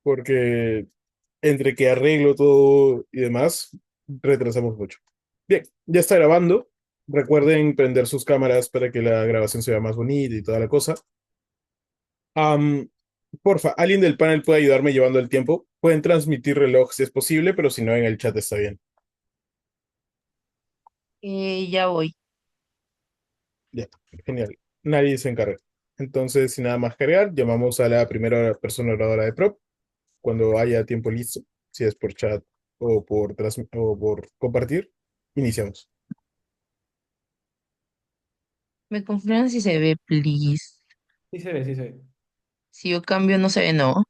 porque entre que arreglo todo y demás, retrasamos mucho. Bien, ya está grabando. Recuerden prender sus cámaras para que la grabación sea más bonita y toda la cosa. Am, Porfa, alguien del panel puede ayudarme llevando el tiempo. Pueden transmitir reloj si es posible, pero si no, en el chat está bien. Ya voy. Ya, genial. Nadie se encarga. Entonces, sin nada más cargar, llamamos a la primera persona oradora de prop cuando haya tiempo listo, si es por chat o por compartir. Iniciamos. ¿Me confirman si se ve, please? Sí se ve, sí se ve. Si yo cambio, no se ve, ¿no?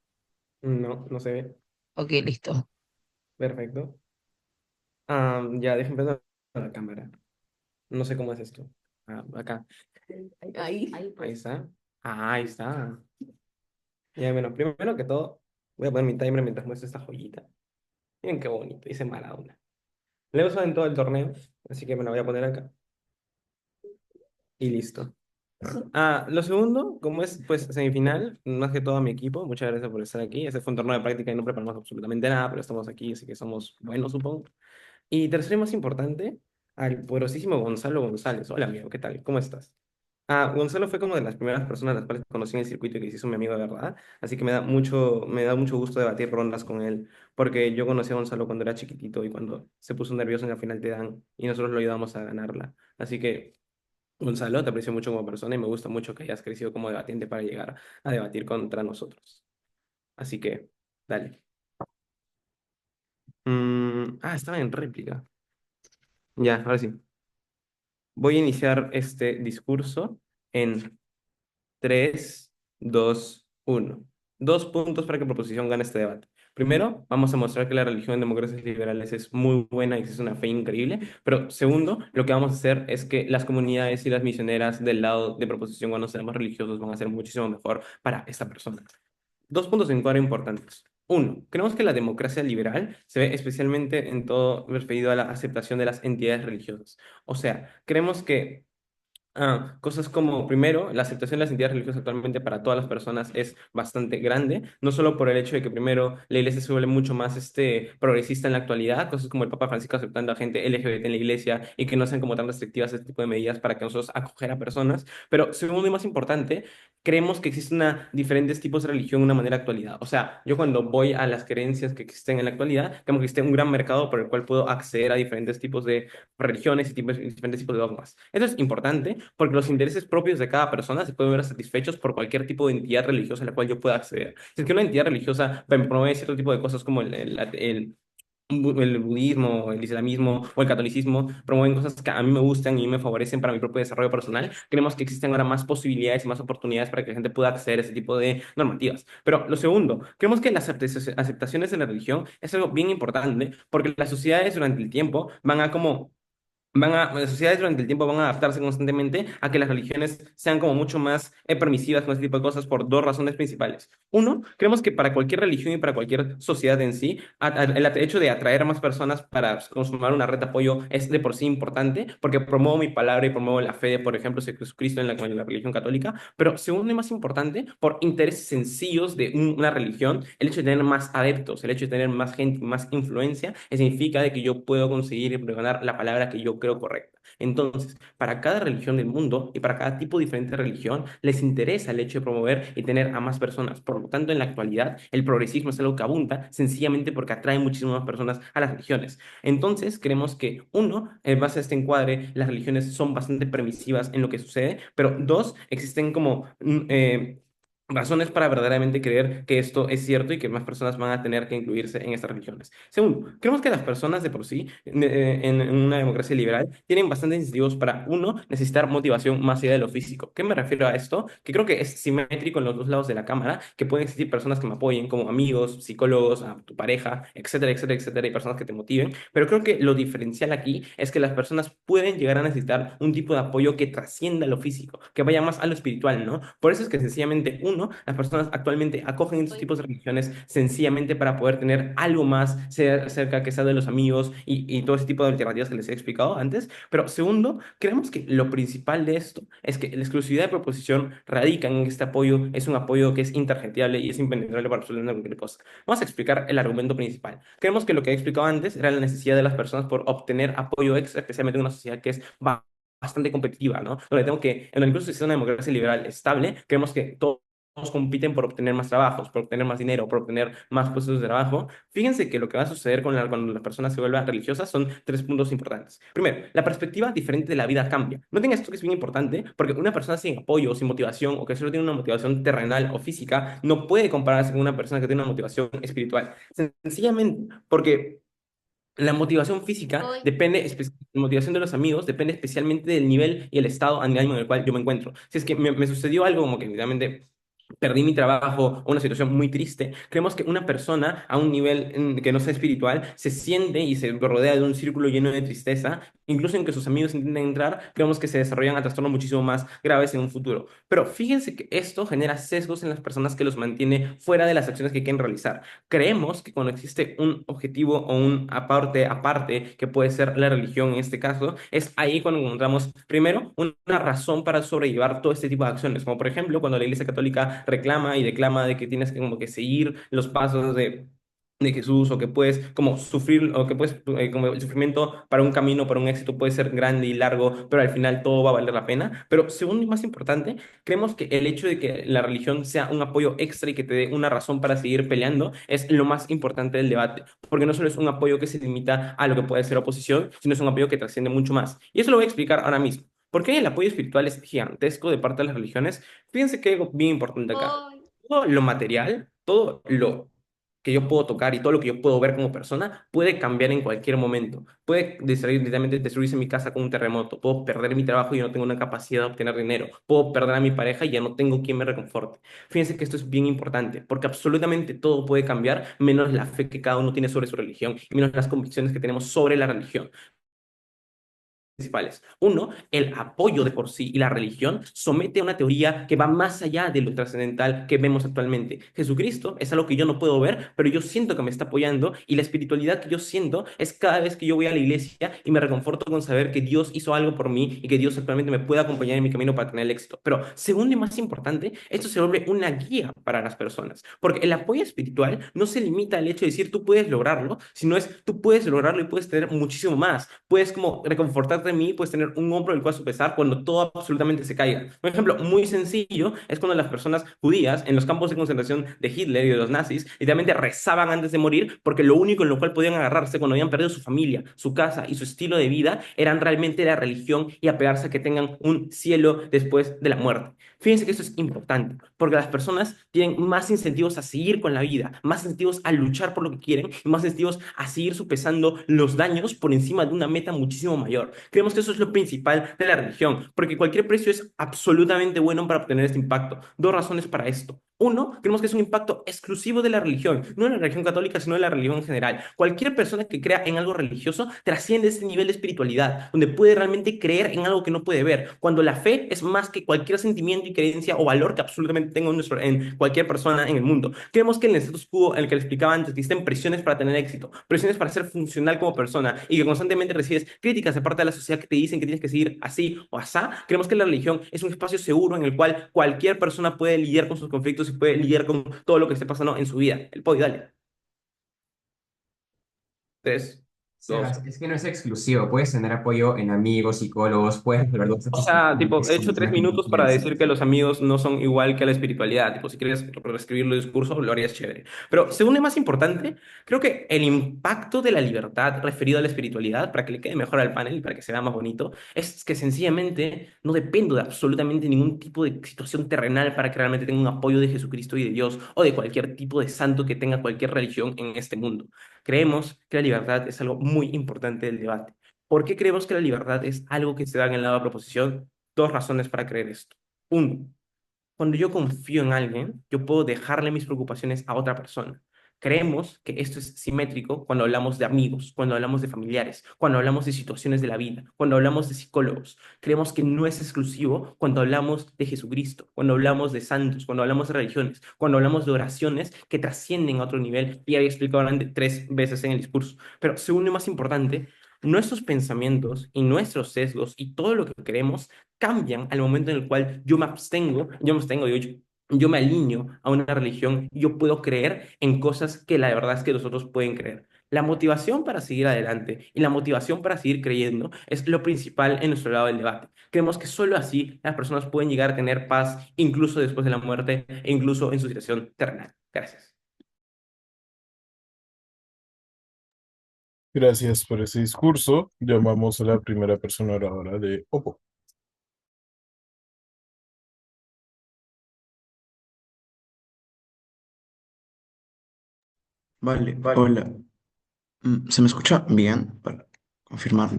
No, no se ve. Ok, listo. Perfecto. Ya, déjenme prender la cámara. No sé cómo es esto. Acá. Ahí está. Ahí está. Ya, bueno, primero que todo, voy a poner mi timer mientras muestro esta joyita. Miren qué bonito, dice Maradona. Le uso en todo el torneo, así que me la voy a poner acá. Y listo. Lo segundo, como es pues semifinal, más que todo a mi equipo, muchas gracias por estar aquí. Este fue un torneo de práctica y no preparamos absolutamente nada, pero estamos aquí, así que somos buenos, supongo. Y tercero y más importante, al poderosísimo Gonzalo González. Hola, amigo, ¿qué tal? ¿Cómo estás? Gonzalo fue como de las primeras personas a las cuales conocí en el circuito y que se hizo mi amigo de verdad, así que me da mucho gusto debatir rondas con él, porque yo conocí a Gonzalo cuando era chiquitito y cuando se puso nervioso en la final te dan y nosotros lo ayudamos a ganarla. Así que, Gonzalo, te aprecio mucho como persona y me gusta mucho que hayas crecido como debatiente para llegar a debatir contra nosotros. Así que, dale. Estaba en réplica. Ya, ahora sí. Voy a iniciar este discurso en 3, 2, 1. 2 puntos para que proposición gane este debate. Primero, vamos a mostrar que la religión en democracias liberales es muy buena y es una fe increíble. Pero segundo, lo que vamos a hacer es que las comunidades y las misioneras del lado de proposición, cuando seamos religiosos, van a ser muchísimo mejor para esta persona. 2 puntos en cuadro importantes. Uno, creemos que la democracia liberal se ve especialmente en todo referido a la aceptación de las entidades religiosas. O sea, creemos que cosas como, primero, la aceptación de las entidades religiosas actualmente para todas las personas es bastante grande, no solo por el hecho de que, primero, la iglesia se vuelve mucho más progresista en la actualidad, cosas como el Papa Francisco aceptando a gente LGBT en la iglesia y que no sean como tan restrictivas este tipo de medidas para que nosotros acoger a personas, pero segundo y más importante, creemos que existen diferentes tipos de religión en una manera actualidad. O sea, yo cuando voy a las creencias que existen en la actualidad, creo que existe un gran mercado por el cual puedo acceder a diferentes tipos de religiones y diferentes tipos de dogmas. Eso es importante porque los intereses propios de cada persona se pueden ver satisfechos por cualquier tipo de entidad religiosa a la cual yo pueda acceder. Si es que una entidad religiosa promueve cierto tipo de cosas como el budismo, el islamismo o el catolicismo, promueven cosas que a mí me gustan y me favorecen para mi propio desarrollo personal, creemos que existen ahora más posibilidades y más oportunidades para que la gente pueda acceder a ese tipo de normativas. Pero lo segundo, creemos que las aceptaciones de la religión es algo bien importante porque las sociedades durante el tiempo las sociedades durante el tiempo van a adaptarse constantemente a que las religiones sean como mucho más permisivas con este tipo de cosas por 2 razones principales. Uno, creemos que para cualquier religión y para cualquier sociedad en sí, el hecho de atraer a más personas para consumar una red de apoyo es de por sí importante, porque promuevo mi palabra y promuevo la fe de, por ejemplo, de Jesucristo en la religión católica. Pero segundo y más importante, por intereses sencillos de una religión, el hecho de tener más adeptos, el hecho de tener más gente, más influencia, significa de que yo puedo conseguir y ganar la palabra que yo creo correcta. Entonces, para cada religión del mundo y para cada tipo diferente de religión, les interesa el hecho de promover y tener a más personas. Por lo tanto, en la actualidad, el progresismo es algo que abunda sencillamente porque atrae muchísimas más personas a las religiones. Entonces, creemos que, uno, en base a este encuadre, las religiones son bastante permisivas en lo que sucede, pero dos, existen como razones para verdaderamente creer que esto es cierto y que más personas van a tener que incluirse en estas religiones. Segundo, creemos que las personas de por sí, en una democracia liberal, tienen bastantes incentivos para, uno, necesitar motivación más allá de lo físico. ¿Qué me refiero a esto? Que creo que es simétrico en los dos lados de la cámara, que pueden existir personas que me apoyen como amigos, psicólogos, a tu pareja, etcétera, etcétera, etcétera, y personas que te motiven, pero creo que lo diferencial aquí es que las personas pueden llegar a necesitar un tipo de apoyo que trascienda lo físico, que vaya más a lo espiritual, ¿no? Por eso es que sencillamente, uno, uno, las personas actualmente acogen estos tipos de religiones sencillamente para poder tener algo más cerca que sea de los amigos y todo ese tipo de alternativas que les he explicado antes. Pero segundo, creemos que lo principal de esto es que la exclusividad de proposición radica en que este apoyo es un apoyo que es intergenteable y es impenetrable para absolutamente cualquier cosa. Vamos a explicar el argumento principal. Creemos que lo que he explicado antes era la necesidad de las personas por obtener apoyo extra, especialmente en una sociedad que es bastante competitiva, ¿no? Donde tengo que, incluso si es una democracia liberal estable, creemos que todos compiten por obtener más trabajos, por obtener más dinero, por obtener más puestos de trabajo. Fíjense que lo que va a suceder cuando las personas se vuelvan religiosas son tres puntos importantes. Primero, la perspectiva diferente de la vida cambia. Noten esto que es bien importante, porque una persona sin apoyo, sin motivación, o que solo tiene una motivación terrenal o física, no puede compararse con una persona que tiene una motivación espiritual. Sencillamente porque la motivación física depende, la motivación de los amigos depende especialmente del nivel y el estado de ánimo en el cual yo me encuentro. Si es que me sucedió algo como que literalmente perdí mi trabajo o una situación muy triste, creemos que una persona a un nivel que no sea espiritual se siente y se rodea de un círculo lleno de tristeza, incluso en que sus amigos intenten entrar, creemos que se desarrollan a trastornos muchísimo más graves en un futuro. Pero fíjense que esto genera sesgos en las personas que los mantiene fuera de las acciones que quieren realizar. Creemos que cuando existe un objetivo o un aparte, que puede ser la religión en este caso, es ahí cuando encontramos, primero, una razón para sobrellevar todo este tipo de acciones, como por ejemplo cuando la Iglesia Católica reclama y declama de que tienes que como que seguir los pasos de Jesús, o que puedes como sufrir, o que puedes, como el sufrimiento para un camino, para un éxito puede ser grande y largo, pero al final todo va a valer la pena. Pero segundo y más importante, creemos que el hecho de que la religión sea un apoyo extra y que te dé una razón para seguir peleando es lo más importante del debate, porque no solo es un apoyo que se limita a lo que puede ser oposición, sino es un apoyo que trasciende mucho más. Y eso lo voy a explicar ahora mismo. ¿Por qué el apoyo espiritual es gigantesco de parte de las religiones? Fíjense que hay algo bien importante acá. Todo lo material, todo lo que yo puedo tocar y todo lo que yo puedo ver como persona puede cambiar en cualquier momento. Puede destruir, literalmente destruirse mi casa con un terremoto. Puedo perder mi trabajo y ya no tengo una capacidad de obtener dinero. Puedo perder a mi pareja y ya no tengo quien me reconforte. Fíjense que esto es bien importante porque absolutamente todo puede cambiar menos la fe que cada uno tiene sobre su religión y menos las convicciones que tenemos sobre la religión principales. Uno, el apoyo de por sí y la religión somete a una teoría que va más allá de lo trascendental que vemos actualmente. Jesucristo es algo que yo no puedo ver, pero yo siento que me está apoyando, y la espiritualidad que yo siento es cada vez que yo voy a la iglesia y me reconforto con saber que Dios hizo algo por mí y que Dios actualmente me puede acompañar en mi camino para tener el éxito. Pero segundo y más importante, esto se vuelve una guía para las personas, porque el apoyo espiritual no se limita al hecho de decir tú puedes lograrlo, sino es tú puedes lograrlo y puedes tener muchísimo más. Puedes como reconfortarte en mí, puedes tener un hombro del cual sopesar cuando todo absolutamente se caiga. Un ejemplo muy sencillo es cuando las personas judías en los campos de concentración de Hitler y de los nazis literalmente rezaban antes de morir, porque lo único en lo cual podían agarrarse cuando habían perdido su familia, su casa y su estilo de vida eran realmente la religión y apegarse a que tengan un cielo después de la muerte. Fíjense que esto es importante, porque las personas tienen más incentivos a seguir con la vida, más incentivos a luchar por lo que quieren y más incentivos a seguir sopesando los daños por encima de una meta muchísimo mayor. Creemos que eso es lo principal de la religión, porque cualquier precio es absolutamente bueno para obtener este impacto. Dos razones para esto. Uno, creemos que es un impacto exclusivo de la religión, no de la religión católica, sino de la religión en general. Cualquier persona que crea en algo religioso trasciende ese nivel de espiritualidad, donde puede realmente creer en algo que no puede ver, cuando la fe es más que cualquier sentimiento y creencia o valor que absolutamente tenga en cualquier persona en el mundo. Creemos que el status quo, el que les explicaba antes, que existen presiones para tener éxito, presiones para ser funcional como persona, y que constantemente recibes críticas de parte de la sociedad que te dicen que tienes que seguir así o asá. Creemos que la religión es un espacio seguro en el cual cualquier persona puede lidiar con sus conflictos y puede lidiar con todo lo que esté pasando en su vida. El Poi, dale. Tres, dos. Sebas, es que no es exclusivo, puedes tener apoyo en amigos, psicólogos, puedes resolver todas O tus sea, tipo, situaciones he con hecho tres personas de minutos para confianza. decir que los amigos no son igual que la espiritualidad. Tipo, si quieres reescribir el discurso, lo harías chévere. Pero, segundo y más importante, creo que el impacto de la libertad referido a la espiritualidad, para que le quede mejor al panel y para que se vea más bonito, es que sencillamente no dependo de absolutamente ningún tipo de situación terrenal para que realmente tenga un apoyo de Jesucristo y de Dios, o de cualquier tipo de santo que tenga cualquier religión en este mundo. Creemos que la libertad es algo muy importante del debate. ¿Por qué creemos que la libertad es algo que se da en el lado de la proposición? Dos razones para creer esto. Uno, cuando yo confío en alguien, yo puedo dejarle mis preocupaciones a otra persona. Creemos que esto es simétrico cuando hablamos de amigos, cuando hablamos de familiares, cuando hablamos de situaciones de la vida, cuando hablamos de psicólogos. Creemos que no es exclusivo cuando hablamos de Jesucristo, cuando hablamos de santos, cuando hablamos de religiones, cuando hablamos de oraciones que trascienden a otro nivel. Y había explicado tres veces en el discurso. Pero segundo y más importante, nuestros pensamientos y nuestros sesgos y todo lo que creemos cambian al momento en el cual digo, yo me alineo a una religión y yo puedo creer en cosas que la verdad es que los otros pueden creer. La motivación para seguir adelante y la motivación para seguir creyendo es lo principal en nuestro lado del debate. Creemos que solo así las personas pueden llegar a tener paz incluso después de la muerte e incluso en su situación terrenal. Gracias. Gracias por ese discurso. Llamamos a la primera persona oradora de Oppo. Vale, hola. ¿Se me escucha bien? Para confirmar,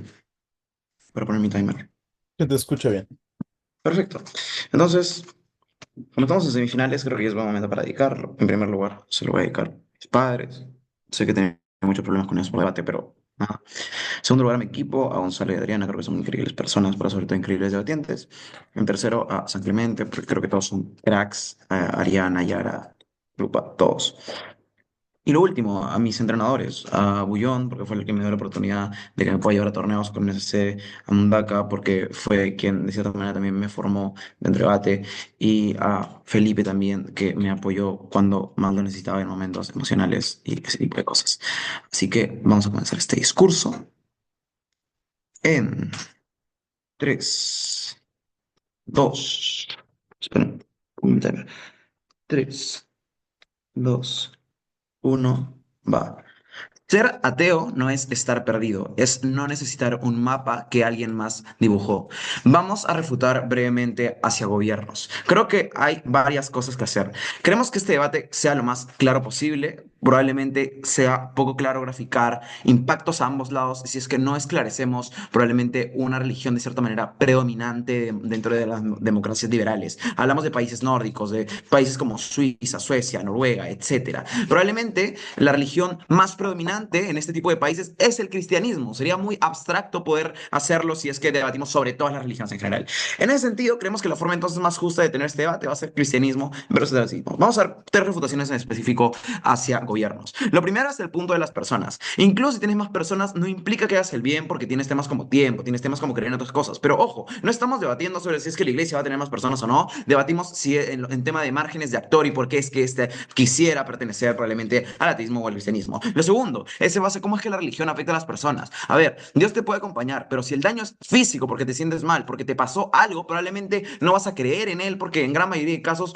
para poner mi timer. Se te escucha bien. Perfecto. Entonces, como estamos en semifinales, creo que ya es buen momento para dedicarlo. En primer lugar, se lo voy a dedicar a mis padres. Sé que tienen muchos problemas con eso por debate, pero nada. En segundo lugar, a mi equipo, a Gonzalo y Adriana, creo que son increíbles personas, pero sobre todo increíbles debatientes. En tercero, a San Clemente, porque creo que todos son cracks. A Ariana, Yara, Lupa, todos. Y lo último, a mis entrenadores, a Bullón, porque fue el que me dio la oportunidad de que me pueda llevar a torneos con SC, a Mundaka, porque fue quien de cierta manera también me formó dentro de debate, y a Felipe también, que me apoyó cuando más lo necesitaba en momentos emocionales y ese tipo de cosas. Así que vamos a comenzar este discurso en 3, 2, esperen, un timer. 3, 2, 1, va. Ser ateo no es estar perdido, es no necesitar un mapa que alguien más dibujó. Vamos a refutar brevemente hacia gobiernos. Creo que hay varias cosas que hacer. Queremos que este debate sea lo más claro posible. Probablemente sea poco claro graficar impactos a ambos lados. Si es que no esclarecemos, probablemente una religión de cierta manera predominante dentro de las democracias liberales. Hablamos de países nórdicos, de países como Suiza, Suecia, Noruega, etcétera. Probablemente la religión más predominante en este tipo de países es el cristianismo. Sería muy abstracto poder hacerlo si es que debatimos sobre todas las religiones en general. En ese sentido, creemos que la forma entonces más justa de tener este debate va a ser cristianismo versus ateísmo. Vamos a ver tres refutaciones en específico hacia gobiernos. Lo primero es el punto de las personas. Incluso si tienes más personas, no implica que hagas el bien porque tienes temas como tiempo, tienes temas como creer en otras cosas. Pero ojo, no estamos debatiendo sobre si es que la iglesia va a tener más personas o no. Debatimos si en tema de márgenes de actor y por qué es que este quisiera pertenecer probablemente al ateísmo o al cristianismo. Lo segundo, ese base cómo es que la religión afecta a las personas. A ver, Dios te puede acompañar, pero si el daño es físico porque te sientes mal, porque te pasó algo, probablemente no vas a creer en él porque en gran mayoría de casos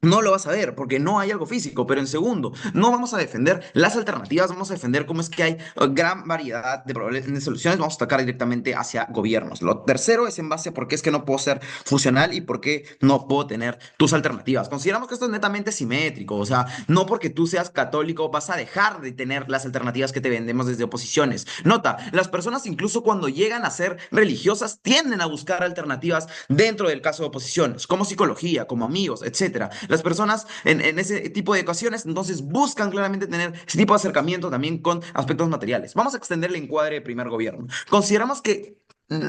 no lo vas a ver porque no hay algo físico, pero en segundo, no vamos a defender las alternativas, vamos a defender cómo es que hay gran variedad de soluciones, vamos a atacar directamente hacia gobiernos. Lo tercero es en base a por qué es que no puedo ser funcional y por qué no puedo tener tus alternativas. Consideramos que esto es netamente simétrico, o sea, no porque tú seas católico vas a dejar de tener las alternativas que te vendemos desde oposiciones. Nota, las personas incluso cuando llegan a ser religiosas tienden a buscar alternativas dentro del caso de oposiciones, como psicología, como amigos, etcétera. Las personas en ese tipo de ocasiones entonces buscan claramente tener ese tipo de acercamiento también con aspectos materiales. Vamos a extender el encuadre de primer gobierno. Consideramos que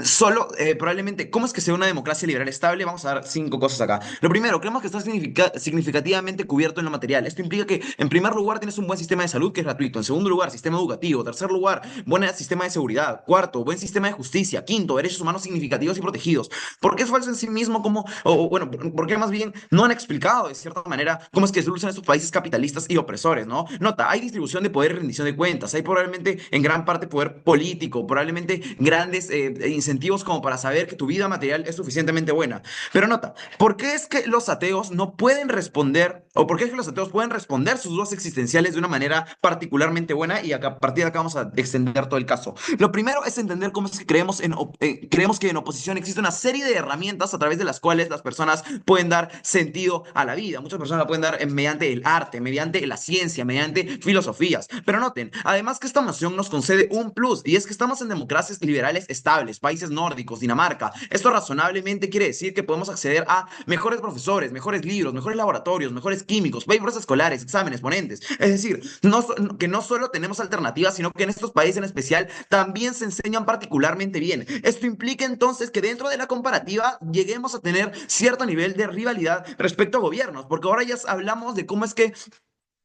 solo, probablemente, ¿cómo es que sea una democracia liberal estable? Vamos a dar cinco cosas acá. Lo primero, creemos que está significativamente cubierto en lo material. Esto implica que, en primer lugar, tienes un buen sistema de salud que es gratuito. En segundo lugar, sistema educativo. Tercer lugar, buen sistema de seguridad. Cuarto, buen sistema de justicia. Quinto, derechos humanos significativos y protegidos. ¿Por qué es falso en sí mismo? Como, o bueno, ¿por qué más bien no han explicado de cierta manera cómo es que se usan estos países capitalistas y opresores, ¿no? Nota, hay distribución de poder y rendición de cuentas. Hay probablemente en gran parte poder político, probablemente grandes incentivos como para saber que tu vida material es suficientemente buena. Pero nota, ¿por qué es que los ateos no pueden responder, o por qué es que los ateos pueden responder sus dudas existenciales de una manera particularmente buena? Y acá, a partir de acá vamos a extender todo el caso. Lo primero es entender cómo es que creemos que en oposición existe una serie de herramientas a través de las cuales las personas pueden dar sentido a la vida. Muchas personas la pueden dar mediante el arte, mediante la ciencia, mediante filosofías. Pero noten, además que esta noción nos concede un plus, y es que estamos en democracias liberales estables. países nórdicos, Dinamarca. Esto razonablemente quiere decir que podemos acceder a mejores profesores, mejores libros, mejores laboratorios, mejores químicos, papers escolares, exámenes, ponentes. Es decir, que no solo tenemos alternativas, sino que en estos países en especial también se enseñan particularmente bien. Esto implica entonces que dentro de la comparativa lleguemos a tener cierto nivel de rivalidad respecto a gobiernos, porque ahora ya hablamos de cómo es que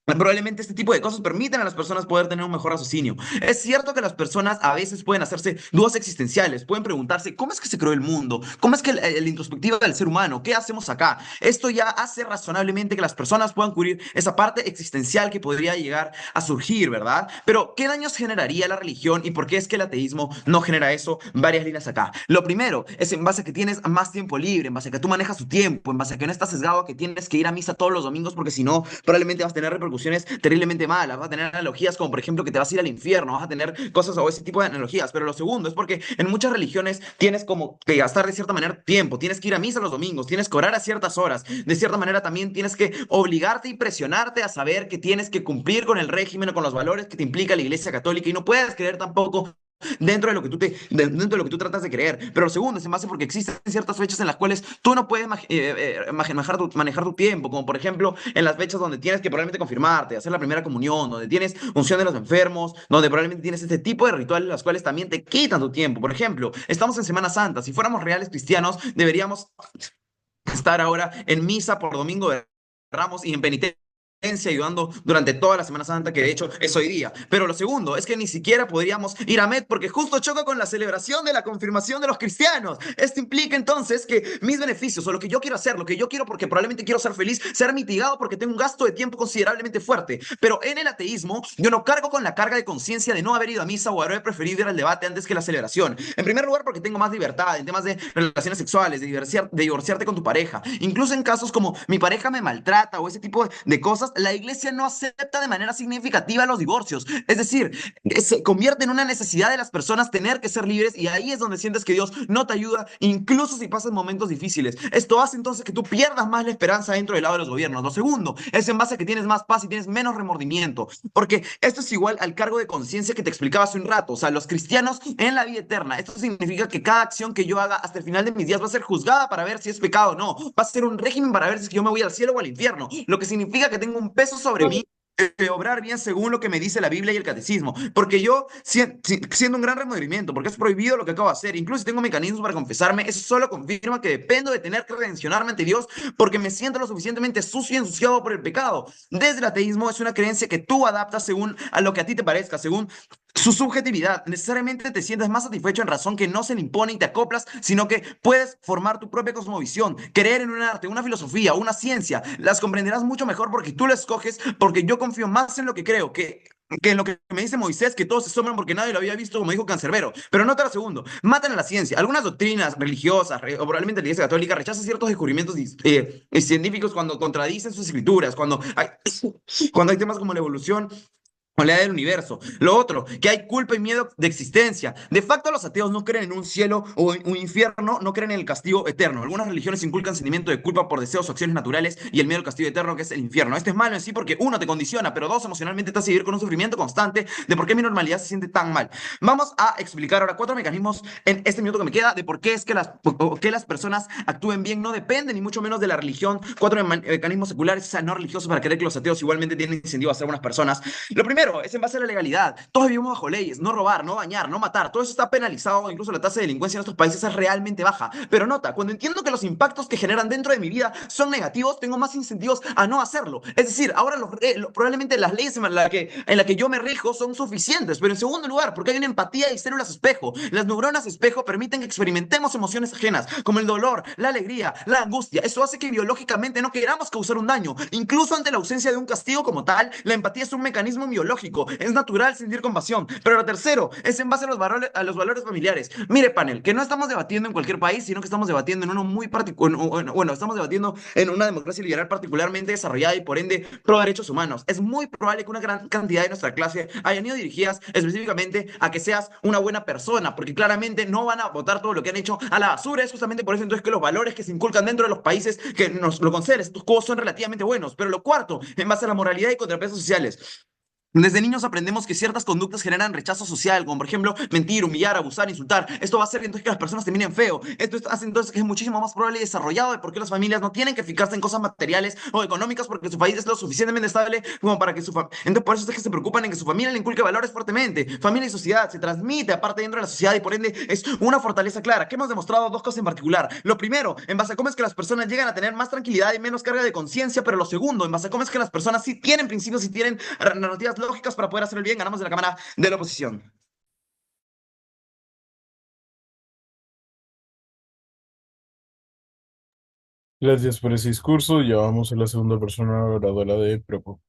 probablemente este tipo de cosas permiten a las personas poder tener un mejor raciocinio. Es cierto que las personas a veces pueden hacerse dudas existenciales, pueden preguntarse cómo es que se creó el mundo, cómo es que la introspectiva del ser humano, qué hacemos acá. Esto ya hace razonablemente que las personas puedan cubrir esa parte existencial que podría llegar a surgir, ¿verdad? Pero, ¿qué daños generaría la religión y por qué es que el ateísmo no genera eso? Varias líneas acá. Lo primero es en base a que tienes más tiempo libre, en base a que tú manejas tu tiempo, en base a que no estás sesgado a que tienes que ir a misa todos los domingos porque si no, probablemente vas a tener repercusiones terriblemente malas, vas a tener analogías como por ejemplo que te vas a ir al infierno, vas a tener cosas o ese tipo de analogías, pero lo segundo es porque en muchas religiones tienes como que gastar de cierta manera tiempo, tienes que ir a misa los domingos, tienes que orar a ciertas horas, de cierta manera también tienes que obligarte y presionarte a saber que tienes que cumplir con el régimen o con los valores que te implica la Iglesia Católica y no puedes creer tampoco dentro de lo que dentro de lo que tú tratas de creer. Pero lo segundo es en base porque existen ciertas fechas en las cuales tú no puedes manejar tu tiempo, como por ejemplo en las fechas donde tienes que probablemente confirmarte, hacer la primera comunión, donde tienes unción de los enfermos, donde probablemente tienes este tipo de rituales los cuales también te quitan tu tiempo. Por ejemplo, estamos en Semana Santa, si fuéramos reales cristianos, deberíamos estar ahora en misa por Domingo de Ramos y en penitencia ayudando durante toda la Semana Santa, que de hecho es hoy día. Pero lo segundo es que ni siquiera podríamos ir a Met porque justo choca con la celebración de la confirmación de los cristianos. Esto implica entonces que mis beneficios o lo que yo quiero hacer, lo que yo quiero porque probablemente quiero ser feliz, será mitigado porque tengo un gasto de tiempo considerablemente fuerte. Pero en el ateísmo yo no cargo con la carga de conciencia de no haber ido a misa o haber preferido ir al debate antes que la celebración. En primer lugar porque tengo más libertad en temas de relaciones sexuales, de divorciarte con tu pareja. Incluso en casos como mi pareja me maltrata o ese tipo de cosas, la iglesia no acepta de manera significativa los divorcios. Es decir, se convierte en una necesidad de las personas tener que ser libres y ahí es donde sientes que Dios no te ayuda, incluso si pasas momentos difíciles. Esto hace entonces que tú pierdas más la esperanza dentro del lado de los gobiernos. Lo segundo es en base a que tienes más paz y tienes menos remordimiento, porque esto es igual al cargo de conciencia que te explicaba hace un rato. O sea, los cristianos en la vida eterna, esto significa que cada acción que yo haga hasta el final de mis días va a ser juzgada para ver si es pecado o no. Va a ser un régimen para ver si es que yo me voy al cielo o al infierno, lo que significa que tengo un peso sobre mí de obrar bien según lo que me dice la Biblia y el catecismo, porque yo siendo un gran remordimiento, porque es prohibido lo que acabo de hacer, incluso si tengo mecanismos para confesarme, eso solo confirma que dependo de tener que redencionarme ante Dios porque me siento lo suficientemente sucio y ensuciado por el pecado. Desde el ateísmo es una creencia que tú adaptas según a lo que a ti te parezca, según su subjetividad. Necesariamente te sientes más satisfecho en razón que no se le impone y te acoplas, sino que puedes formar tu propia cosmovisión, creer en un arte, una filosofía, una ciencia. Las comprenderás mucho mejor porque tú lo escoges, porque yo confío más en lo que creo que en lo que me dice Moisés, que todos se asombran porque nadie lo había visto, como dijo Cancerbero. Pero nota lo segundo, matan a la ciencia. Algunas doctrinas religiosas, o probablemente la Iglesia Católica, rechaza ciertos descubrimientos científicos cuando contradicen sus escrituras, cuando hay temas como la evolución o la edad del universo. Lo otro, que hay culpa y miedo de existencia. De facto, los ateos no creen en un cielo o en un infierno, no creen en el castigo eterno. Algunas religiones inculcan sentimiento de culpa por deseos o acciones naturales y el miedo al castigo eterno, que es el infierno. Esto es malo en sí porque uno te condiciona, pero dos, emocionalmente te hace vivir con un sufrimiento constante de por qué mi normalidad se siente tan mal. Vamos a explicar ahora 4 mecanismos en este minuto que me queda de por qué es que las personas actúen bien. No depende ni mucho menos de la religión. 4 mecanismos seculares, o sea, no religiosos, para creer que los ateos igualmente tienen incentivo a ser buenas personas. Lo primero es en base a la legalidad. Todos vivimos bajo leyes, no robar, no dañar, no matar. Todo eso está penalizado, incluso la tasa de delincuencia en estos países es realmente baja. Pero nota, cuando entiendo que los impactos que generan dentro de mi vida son negativos, tengo más incentivos a no hacerlo. Es decir, ahora probablemente las leyes en la que yo me rijo son suficientes. Pero en segundo lugar, porque hay una empatía y células espejo. Las neuronas espejo permiten que experimentemos emociones ajenas, como el dolor, la alegría, la angustia. Eso hace que biológicamente no queramos causar un daño. Incluso ante la ausencia de un castigo como tal, la empatía es un mecanismo biológico. Es natural sentir compasión. Pero lo tercero es en base a los valores familiares. Mire, panel, que no estamos debatiendo en cualquier país, sino que estamos debatiendo en uno muy particular. Bueno, estamos debatiendo en una democracia liberal particularmente desarrollada y por ende pro derechos humanos. Es muy probable que una gran cantidad de nuestra clase hayan ido dirigidas específicamente a que seas una buena persona, porque claramente no van a votar todo lo que han hecho a la basura. Es justamente por eso entonces que los valores que se inculcan dentro de los países que nos lo conceden estos juegos son relativamente buenos. Pero lo cuarto, en base a la moralidad y contrapesos sociales. Desde niños aprendemos que ciertas conductas generan rechazo social, como por ejemplo mentir, humillar, abusar, insultar. Esto va a hacer entonces que las personas terminen feo. Esto hace entonces que es muchísimo más probable y desarrollado de por qué las familias no tienen que fijarse en cosas materiales o económicas porque su país es lo suficientemente estable como para que entonces por eso es que se preocupan en que su familia le inculque valores fuertemente. Familia y sociedad se transmite aparte dentro de la sociedad y por ende es una fortaleza clara. Que hemos demostrado dos cosas en particular. Lo primero, en base a cómo es que las personas llegan a tener más tranquilidad y menos carga de conciencia, pero lo segundo, en base a cómo es que las personas sí tienen principios y tienen narrativas lógicas para poder hacer el bien, ganamos de la Cámara de la Oposición. Gracias por ese discurso. Ya vamos a la segunda persona oradora de Propo.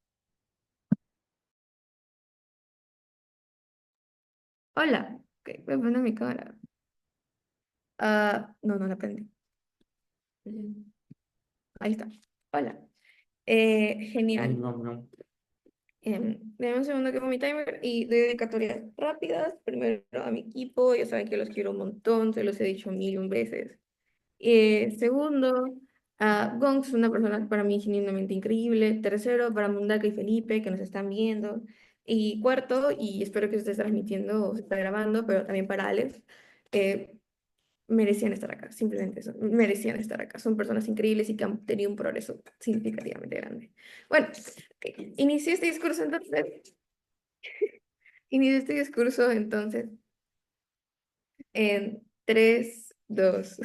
Hola, ok, voy a poner mi cámara. No, no la prendí. Ahí está. Hola. Genial. Dame un segundo que pongo mi timer y doy dedicatorias rápidas. Primero a mi equipo, ya saben que los quiero un montón, se los he dicho mil y un veces. Segundo, Gonz es una persona para mí genuinamente increíble. Tercero, para Mundaka y Felipe, que nos están viendo. Y cuarto, y espero que se esté transmitiendo o se está grabando, pero también para Alex, eh, merecían estar acá, simplemente eso, merecían estar acá. Son personas increíbles y que han tenido un progreso significativamente grande. Bueno, ok, inicié este discurso entonces, en 3 2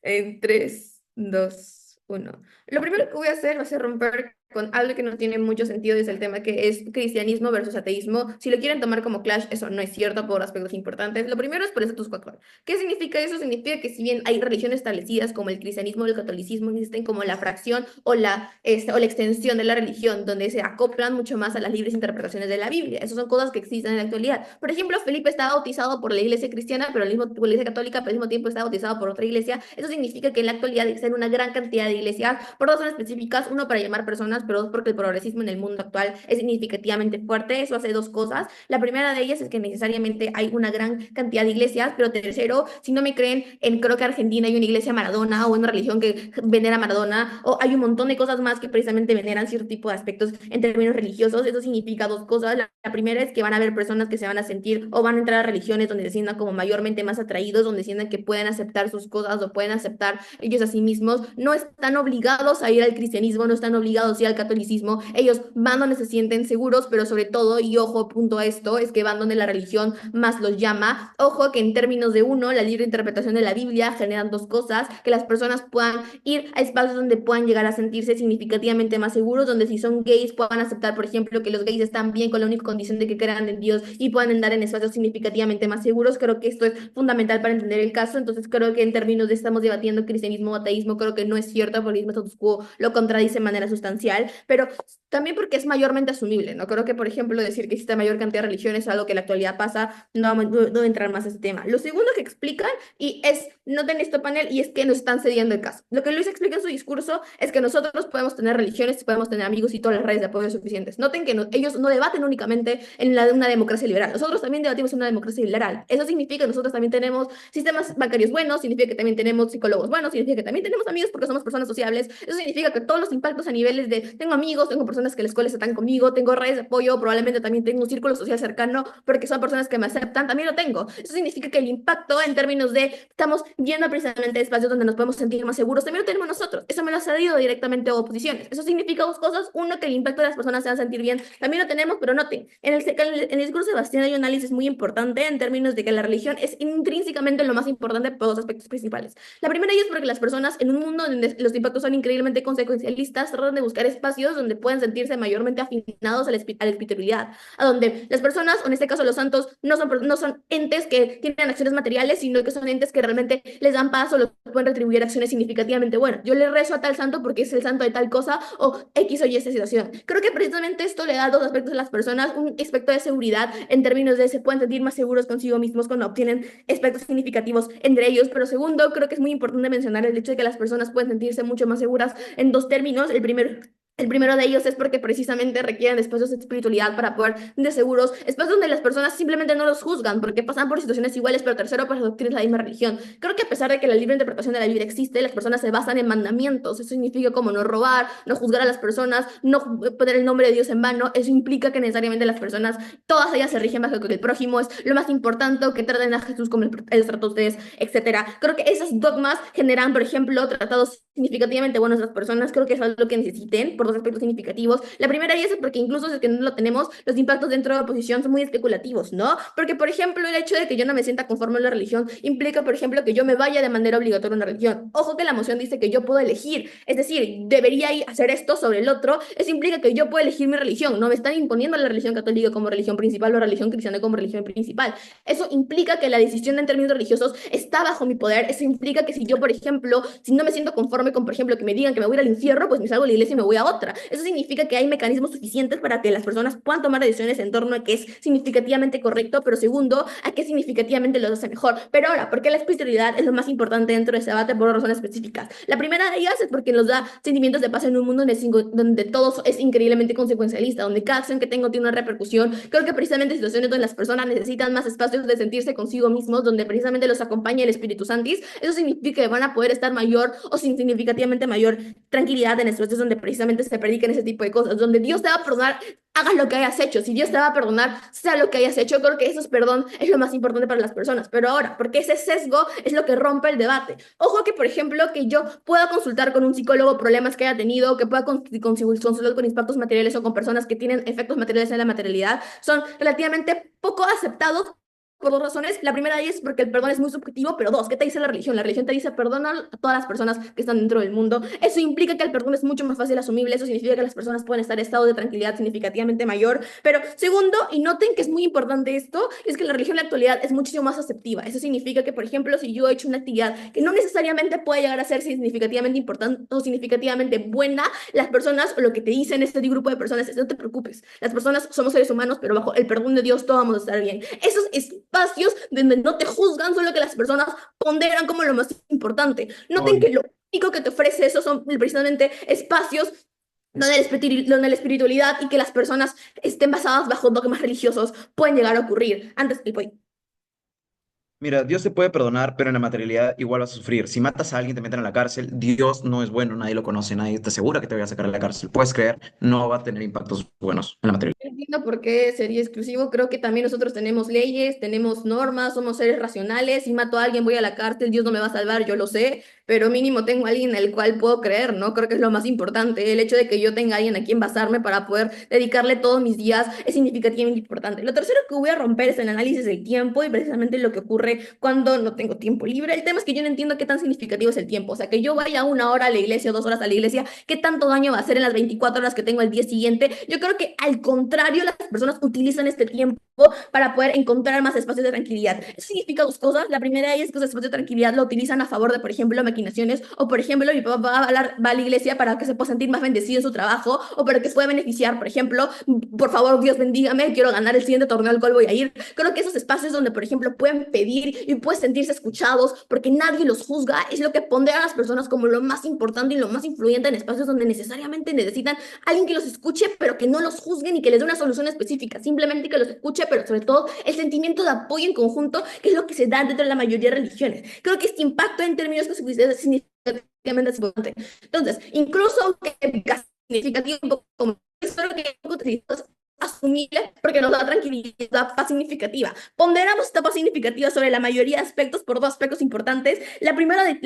en 3 2 1. Lo primero que voy a hacer va a ser romper con algo que no tiene mucho sentido, y es el tema que es cristianismo versus ateísmo. Si lo quieren tomar como clash, eso no es cierto por aspectos importantes. Lo primero es por status quo actual. ¿Qué significa eso? Significa que si bien hay religiones establecidas como el cristianismo o el catolicismo, existen como la fracción o la extensión de la religión, donde se acoplan mucho más a las libres interpretaciones de la Biblia. Esas son cosas que existen en la actualidad. Por ejemplo, Felipe está bautizado por la iglesia cristiana, pero por la iglesia católica, pero al mismo tiempo está bautizado por otra iglesia. Eso significa que en la actualidad existen una gran cantidad de iglesias, por dos razones específicas: uno, para llamar personas, pero dos, porque el progresismo en el mundo actual es significativamente fuerte. Eso hace dos cosas. La primera de ellas es que necesariamente hay una gran cantidad de iglesias, pero tercero, si no me creen, creo que Argentina hay una iglesia Maradona o una religión que venera a Maradona, o hay un montón de cosas más que precisamente veneran cierto tipo de aspectos en términos religiosos. Eso significa dos cosas. La primera es que van a haber personas que se van a sentir o van a entrar a religiones donde se sientan como mayormente más atraídos, donde sientan que pueden aceptar sus cosas o pueden aceptar ellos a sí mismos. No están obligados a ir al cristianismo, no están obligados a ir al catolicismo. Ellos van donde se sienten seguros, pero sobre todo, y ojo, punto a esto, es que van donde la religión más los llama. Ojo que en términos de uno, la libre interpretación de la Biblia generan dos cosas: que las personas puedan ir a espacios donde puedan llegar a sentirse significativamente más seguros, donde si son gays puedan aceptar, por ejemplo, que los gays están bien con la única condición de que crean en Dios, y puedan andar en espacios significativamente más seguros. Creo que esto es fundamental para entender el caso. Entonces creo que en términos de estamos debatiendo cristianismo o ateísmo, creo que no es cierto, porque el mismo status quo lo contradice de manera sustancial, pero también porque es mayormente asumible, ¿no? Creo que, por ejemplo, decir que existe mayor cantidad de religiones es algo que en la actualidad pasa. No voy a entrar más a ese tema. Lo segundo que explican, y es, noten este panel, y es que nos están cediendo el caso. Lo que Luis explica en su discurso es que nosotros podemos tener religiones, podemos tener amigos y todas las redes de apoyo suficientes. Noten que ellos no debaten únicamente en una democracia liberal. Nosotros también debatimos en una democracia liberal. Eso significa que nosotros también tenemos sistemas bancarios buenos, significa que también tenemos psicólogos buenos, significa que también tenemos amigos porque somos personas sociables. Eso significa que todos los impactos a niveles de tengo amigos, tengo personas que en la escuela están conmigo, tengo redes de apoyo, probablemente también tengo un círculo social cercano porque son personas que me aceptan, también lo tengo. Eso significa que el impacto en términos de estamos yendo precisamente a espacios donde nos podemos sentir más seguros, también lo tenemos nosotros. Eso me lo ha cedido directamente a oposiciones. Eso significa dos cosas: uno, que el impacto de las personas se va a sentir bien, también lo tenemos, pero noten, en el discurso de Bastián hay un análisis muy importante en términos de que la religión es intrínsecamente lo más importante por dos aspectos principales. La primera de ellas es porque las personas en un mundo donde los impactos son increíblemente consecuencialistas tratan de buscar espacios donde puedan sentirse mayormente afinados a la espiritualidad, a donde las personas, o en este caso los santos, no son entes que tienen acciones materiales, sino que son entes que realmente les dan paz o los pueden retribuir acciones significativamente buenas. Yo le rezo a tal santo porque es el santo de tal cosa, o X o Y esta situación. Creo que precisamente esto le da dos aspectos a las personas: un aspecto de seguridad en términos de se pueden sentir más seguros consigo mismos cuando obtienen aspectos significativos entre ellos, pero segundo, creo que es muy importante mencionar el hecho de que las personas pueden sentirse mucho más seguras en dos términos. El primero El primero de ellos es porque precisamente requieren de espacios de espiritualidad para poder, de seguros, espacios donde las personas simplemente no los juzgan porque pasan por situaciones iguales, pero tercero, para adoptar la misma religión. Creo que a pesar de que la libre interpretación de la Biblia existe, las personas se basan en mandamientos. Eso significa como no robar, no juzgar a las personas, no poner el nombre de Dios en vano. Eso implica que necesariamente las personas, todas ellas se rigen bajo que el prójimo es lo más importante, que traten a Jesús como el trato a ustedes, etcétera. Creo que esos dogmas generan, por ejemplo, tratados significativamente buenos a las personas. Creo que es algo que necesiten por dos aspectos significativos. La primera de ellas es porque incluso si es que no lo tenemos, los impactos dentro de la oposición son muy especulativos, ¿no? Porque, por ejemplo, el hecho de que yo no me sienta conforme a la religión implica, por ejemplo, que yo me vaya de manera obligatoria a una religión. Ojo que la moción dice que yo puedo elegir, es decir, debería hacer esto sobre el otro. Eso implica que yo puedo elegir mi religión. No me están imponiendo la religión católica como religión principal o la religión cristiana como religión principal. Eso implica que la decisión en términos religiosos está bajo mi poder. Eso implica que si yo, por ejemplo, si no me siento conforme con, por ejemplo, que me digan que me voy al infierno, pues me salgo de la iglesia y me voy a otra. Eso significa que hay mecanismos suficientes para que las personas puedan tomar decisiones en torno a qué es significativamente correcto, pero segundo, a qué significativamente lo hace mejor. Pero ahora, ¿por qué la espiritualidad es lo más importante dentro de ese debate? Por razones específicas. La primera de ellas es porque nos da sentimientos de paz en un mundo donde todo es increíblemente consecuencialista, donde cada acción que tengo tiene una repercusión. Creo que precisamente situaciones donde las personas necesitan más espacios de sentirse consigo mismos, donde precisamente los acompaña el Espíritu Santis, eso significa que van a poder estar mayor o significativamente mayor tranquilidad en espacios donde precisamente se predican ese tipo de cosas, donde Dios te va a perdonar, hagas lo que hayas hecho. Si Dios te va a perdonar, sea lo que hayas hecho. Creo que eso es perdón, es lo más importante para las personas. Pero ahora, porque ese sesgo es lo que rompe el debate. Ojo que, por ejemplo, que yo pueda consultar con un psicólogo problemas que haya tenido, que pueda consultar con impactos materiales o con personas que tienen efectos materiales en la materialidad, son relativamente poco aceptados por dos razones. La primera de ellas es porque el perdón es muy subjetivo, pero dos, ¿qué te dice la religión? La religión te dice perdona a todas las personas que están dentro del mundo. Eso implica que el perdón es mucho más fácil asumible. Eso significa que las personas pueden estar en estado de tranquilidad significativamente mayor. Pero segundo, y noten que es muy importante esto, es que la religión en la actualidad es muchísimo más aceptiva. Eso significa que, por ejemplo, si yo he hecho una actividad que no necesariamente puede llegar a ser significativamente importante o significativamente buena, las personas, o lo que te dicen este grupo de personas es: no te preocupes, las personas somos seres humanos, pero bajo el perdón de Dios todos vamos a estar bien. Esos espacios donde no te juzgan, solo que las personas ponderan como lo más importante. Noten que lo único que te ofrece eso son precisamente espacios donde la espiritualidad y que las personas estén basadas bajo dogmas religiosos pueden llegar a ocurrir. Antes, el point. Mira, Dios te puede perdonar, pero en la materialidad igual vas a sufrir. Si matas a alguien, te meten a la cárcel. Dios no es bueno, nadie lo conoce, nadie te asegura que te vaya a sacar de la cárcel. Puedes creer, no va a tener impactos buenos en la materialidad. Entiendo por qué sería exclusivo. Creo que también nosotros tenemos leyes, tenemos normas, somos seres racionales. Si mato a alguien, voy a la cárcel, Dios no me va a salvar, yo lo sé, pero mínimo tengo a alguien en el cual puedo creer, ¿no? Creo que es lo más importante. El hecho de que yo tenga a alguien a quien basarme para poder dedicarle todos mis días es significativamente importante. Lo tercero que voy a romper es el análisis del tiempo y precisamente lo que ocurre cuando no tengo tiempo libre. El tema es que yo no entiendo qué tan significativo es el tiempo. O sea, que yo vaya 1 hora a la iglesia o 2 horas a la iglesia, ¿qué tanto daño va a hacer en las 24 horas que tengo el día siguiente? Yo creo que al contrario, las personas utilizan este tiempo para poder encontrar más espacios de tranquilidad. Eso significa dos cosas. La primera es que esos espacios de tranquilidad lo utilizan a favor de, por ejemplo, maquinaciones, o por ejemplo, mi papá va a la iglesia para que se pueda sentir más bendecido en su trabajo, o para que se pueda beneficiar, por ejemplo, por favor, Dios bendígame, quiero ganar el siguiente torneo al cual voy a ir. Creo que esos espacios donde, por ejemplo, pueden pedir y pueden sentirse escuchados porque nadie los juzga, es lo que pondera a las personas como lo más importante y lo más influyente en espacios donde necesariamente necesitan alguien que los escuche, pero que no los juzguen y que les dé una solución específica, simplemente que los escuche, pero sobre todo el sentimiento de apoyo en conjunto, que es lo que se da dentro de la mayoría de religiones. Creo que este impacto en términos que es significativamente importante. Entonces, incluso aunque significativo un poco como eso, lo que asumible porque nos da tranquilidad, paz significativa. Ponderamos esta paz significativa sobre la mayoría de aspectos por dos aspectos importantes. La primera de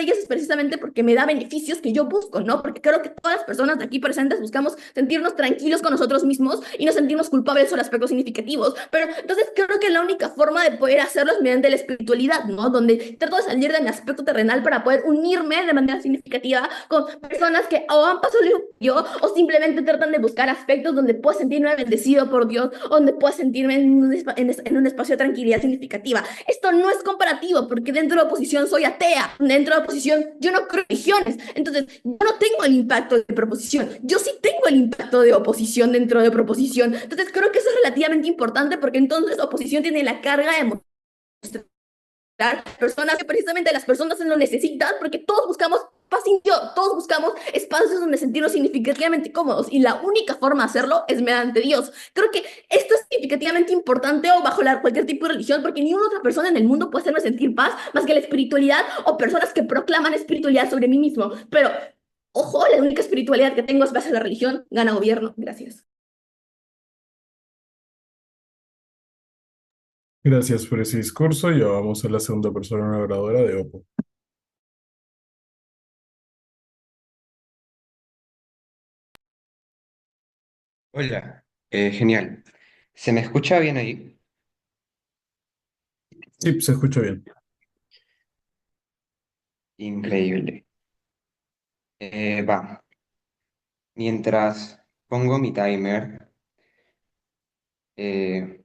ellas es precisamente porque me da beneficios que yo busco, ¿no? Porque creo que todas las personas de aquí presentes buscamos sentirnos tranquilos con nosotros mismos y no sentirnos culpables sobre aspectos significativos. Pero entonces creo que la única forma de poder hacerlo es mediante la espiritualidad, ¿no? Donde trato de salir de mi aspecto terrenal para poder unirme de manera significativa con personas que o han pasado lo que yo o simplemente tratan de buscar aspectos donde puedo sentirme bendecido por Dios, donde pueda sentirme en un espacio de tranquilidad significativa. Esto no es comparativo, porque dentro de la oposición soy atea, dentro de la oposición yo no creo en religiones, entonces yo no tengo el impacto de proposición, yo sí tengo el impacto de oposición dentro de proposición. Entonces creo que eso es relativamente importante, porque entonces oposición tiene la carga de mostrar personas que precisamente las personas lo necesitan, porque todos buscamos yo, todos buscamos espacios donde sentirnos significativamente cómodos y la única forma de hacerlo es mediante Dios. Creo que esto es significativamente importante o bajo cualquier tipo de religión porque ninguna otra persona en el mundo puede hacerme sentir paz más que la espiritualidad o personas que proclaman espiritualidad sobre mí mismo. Pero, ojo, la única espiritualidad que tengo es base a la religión, gana gobierno. Gracias. Gracias por ese discurso. Ya vamos a la segunda persona oradora de Oppo. Hola, genial. ¿Se me escucha bien ahí? Sí, se escucha bien. Increíble. Va. Mientras pongo mi timer, eh,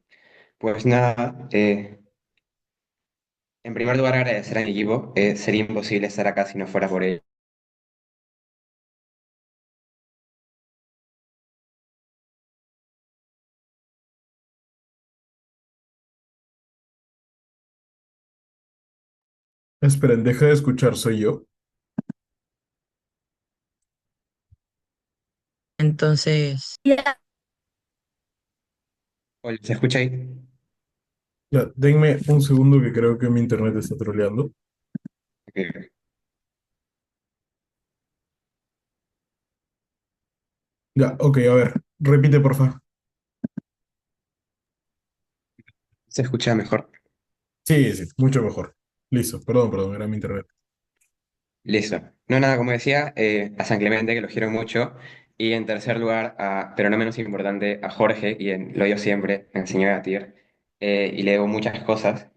pues nada, en primer lugar agradecer a mi equipo. Sería imposible estar acá si no fuera por él. Esperen, deja de escuchar, soy yo. Entonces, Ya, Hola, ¿se escucha ahí? Ya, denme un segundo que creo que mi internet está troleando. Ok. Ya, ok, a ver, repite, porfa. ¿Se escucha mejor? Sí, sí, mucho mejor. Listo, perdón, era mi internet. Listo. No, nada, como decía, a San Clemente, que lo quiero mucho. Y en tercer lugar, pero no menos importante, a Jorge, quien lo yo siempre, me enseñó a debatir. Y le debo muchas cosas,